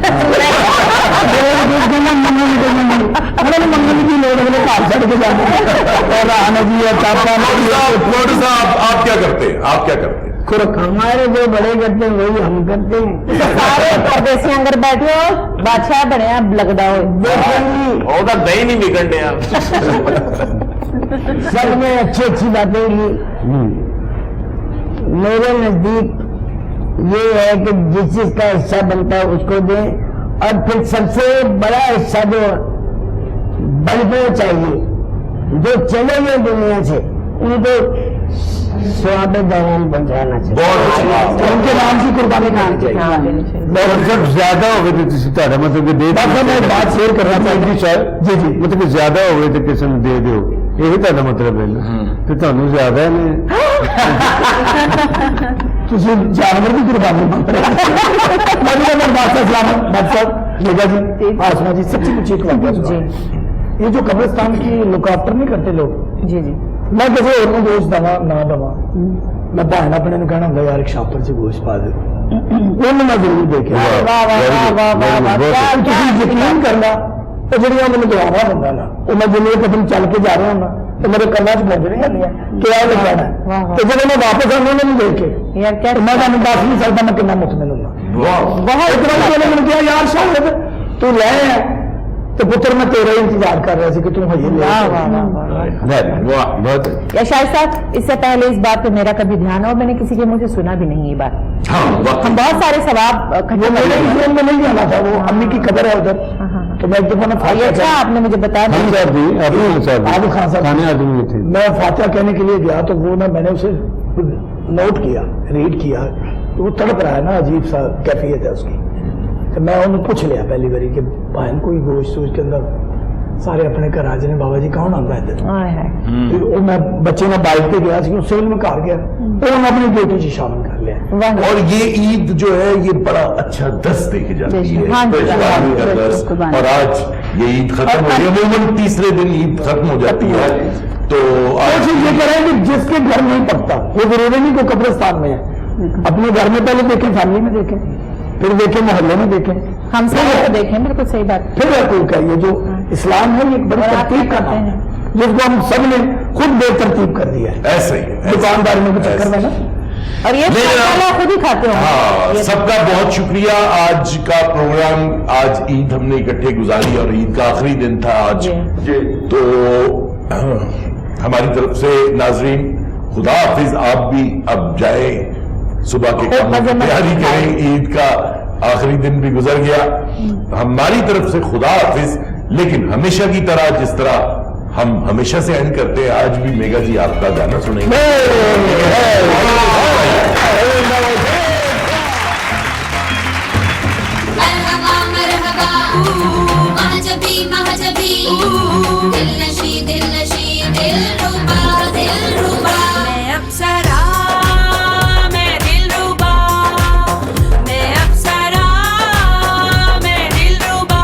मंगल की लोग अपने घर छड़ के जाते हैं और आना जी आप क्या करते हैं? हमारे जो बड़े करते हैं वही हम करते हैं। सारे परदेसी अंदर बैठे हो, बादशाह बने लगता हो। दही नहीं बिगड़ने आप। सब में अच्छी अच्छी बातें की। मेरे नजदीक ये है कि जिस चीज का हिस्सा बनता है उसको दें, और फिर सबसे बड़ा हिस्सा जो बनना चाहिए, जो चले गए दुनिया से, उनको स्वाब दौरान पहुंचाना चाहिए। बहुत अच्छी बात है। उनके नाम की कुर्बानी करनी चाहिए। और जब ज्यादा हो गए तो ਤੁਹਾਡਾ मतलब कि दे मैं एक बात शेयर कर रहा था जी सर जी जी मतलब कि ज्यादा हो गए तो किसी ਨੂੰ ਦੇ ਦਿਓ, ਇਹ ਤੁਹਾਡਾ ਮਤਲਬ ਹੈ ਨਾ ਤੇ ਤੁਹਾਨੂੰ ਜ਼ਿਆਦਾ ਨੇ ਤੁਸੀਂ जानवर की कुर्बानी मांग रहे हैं। मैं बादशाह सलाम बादशाह मेगा जी आसमा जी सच्ची मुझे एक वाक़या सुनाओ। ये जो कब्रिस्तान की लुक आफ्टर नहीं करते लोग, जी जी मैं किसी और को गोश्त दवा ना दवा, मैं भैन अपने ਨੂੰ कहना ਹੁੰਦਾ यार एक छापर से गोश्त पा दे, ਉਹਨੂੰ मैं जरूर देखा। वाह वाह वाह वाह वाह वाह क्या ਤੁਸੀਂ ਯਕੀਨ ਕਰਨਾ ਉਹ ਜਿਹੜੀਆਂ ਮੈਨੂੰ ਦੁਆਵਾਂ ਦਿੰਦਾ ਨਾ, ਉਹ ਮੈਂ ਜਿੰਨੇ ਕਦਮ ਚੱਲ ਕੇ ਜਾ ਰਿਹਾ ਹੁੰਦਾ ਤੇ ਮੇਰੇ ਕੰਨਾਂ 'ਚ ਗੂੰਜ ਰਹੀਆਂ ਹੁੰਦੀਆਂ ਕਿ ਆ ਲੱਗਣਾ, ਤੇ ਜਦੋਂ ਮੈਂ ਵਾਪਸ ਆਉਂਦਾ ਉਹਨਾਂ ਨੂੰ ਦੇਖ ਕੇ यार क्या ਮੈਂ ਤੁਹਾਨੂੰ ਦੱਸ ਨਹੀਂ ਸਕਦਾ ਮੈਂ ਕਿੰਨਾ ਮੁਤਮਿਨ ਹੁੰਦਾ। ਬਹੁਤ ਇਤਨਾ ਉਹਨੇ ਮੈਨੂੰ ਕਿਹਾ ਯਾਰ ਸ਼ਾਇਦ ਤੂੰ ਲੈ ਆ तो पुत्र मैं तेरा ही इंतजार कर रहा था कि तुम हजे ले आओ। वाह बहुत या शायद साहब इससे पहले इस बात पे मेरा कभी ध्यान है और मैंने किसी के मुंह से सुना भी नहीं ये बात। हम बहुत सारे सवाब वो मेरे जीवन में नहीं जाना था, वो अम्मी की कब्र है उधर, तो मैं एक दफा ना फातिहा अच्छा आपने मुझे बताया खान साहब जी आबू खान साहब खाने आदमी थे, मैं फातिहा कहने के लिए गया तो वो ना मैंने उसे नोट किया, रीड किया, तो वो तड़प रहा है ना, अजीब सा कैफियत है उसकी। तो मैं उन्हें पूछ लिया पहली बारी कि बहन कोई गोश्त उसके अंदर सारे अपने घर आ जाने, बाबा जी कौन आता है इधर? फिर वो मैं बच्चे ने बाइक पे गया सेल में घर गया, उन्होंने अपनी ड्यूटी से शामिल कर लिया। और ये ईद जो है ये बड़ा अच्छा दस्त देखी जाती है, हाँ जी, कुर्बानी का दस्त। और आज ये ईद खत्म हो रही है, अमूमन तीसरे दिन ईद खत्म हो जाती है, तो आज ये कह रहे हैं कि जिसके घर नहीं पकता वो जरूरी नहीं को कब्रिस्तान में है, अपने घर में पहले देखें, फैमिली में देखें, फिर देखें मोहल्ले में देखें, हम सब को देखें, बिल्कुल सही बात। फिर रसूल का ये जो इस्लाम है ये बड़ी तरतीब का नाम है, जिसको हम सब ने खुद बेतरतीब कर दिया है। ऐसे ही दुकानदार में भी चक्कर में ना, और ये खाना खुद ही खाते हो। हाँ, सबका बहुत शुक्रिया। आज का प्रोग्राम, आज ईद हमने इकट्ठे गुजारी और ईद का आखिरी दिन था आज, तो हमारी तरफ से नाजरीन खुदा हाफिज। आप भी अब जाए, सुबह के कामों की तैयारी करें, ईद का आखिरी दिन भी गुजर गया। हमारी तरफ से खुदा हाफिज। लेकिन हमेशा की तरह, जिस तरह हम हमेशा से एंड करते हैं, आज भी मेगा जी आपका गाना सुनेंगे। मरहबा मरहबा महजबी महजबी दिलनशी दिलनशी दिलरुबा दिलरुबा मैं अप्सरा मैं दिलरुबा मैं अप्सरा मैं दिलरुबा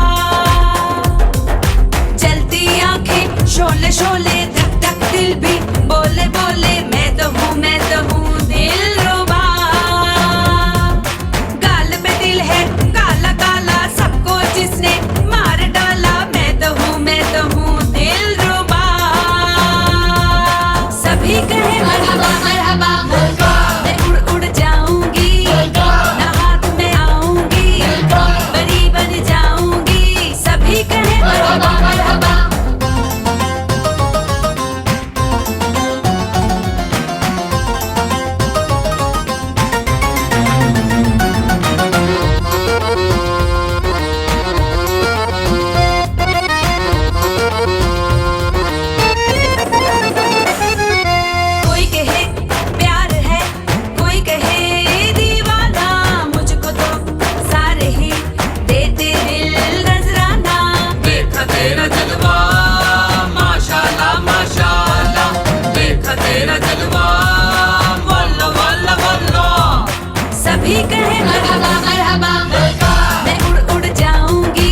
जलती आंखें शोले शोले धक धक दिल भी बोले बोले मैं तो हूँ दिलरुबा गाल पे दिल है काला काला सबको जिसने मार डाला मैं तो हूँ दिलरुबा सभी कहे मरहबा मरहबा मैं उड़ उड़ जाऊंगी ना हाथ में आऊंगी बड़ी बन जाऊंगी सभी कहे मरहबा मरहबा कोई कहे प्यार है कोई कहे दीवाना मुझको तो सारे ही देते दिल नजराना देखा तेरा जलवा माशाल्लाह माशाल्लाह देखा तेरा जलवा वल्ला वल्ला वल्ला सभी कहे मरहबा मरहबा मैं उड़ उड़ जाऊंगी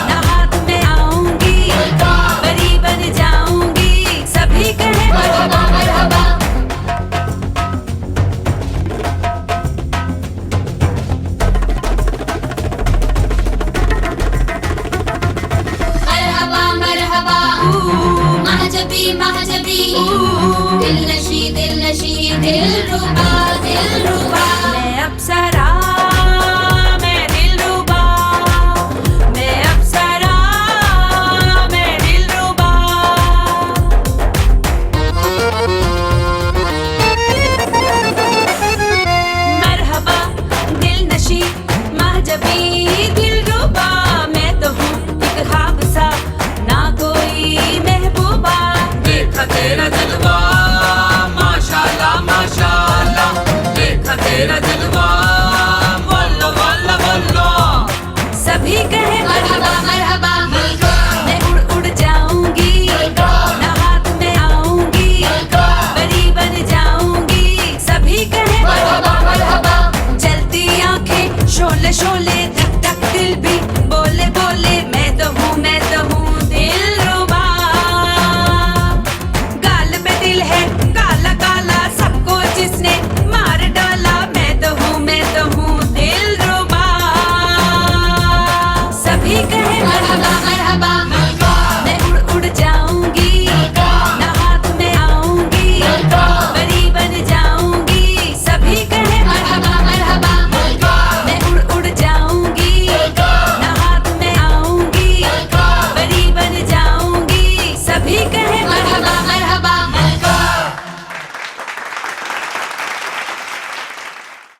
ना हाथ में आऊंगी बड़ी बन जाऊंगी सभी कहे मरहबा मरहबा मरहबा मरहबा महजबी महजबी दिलनशी दिलनशी दिलरुबा दिलरुबा मैं अप्सरा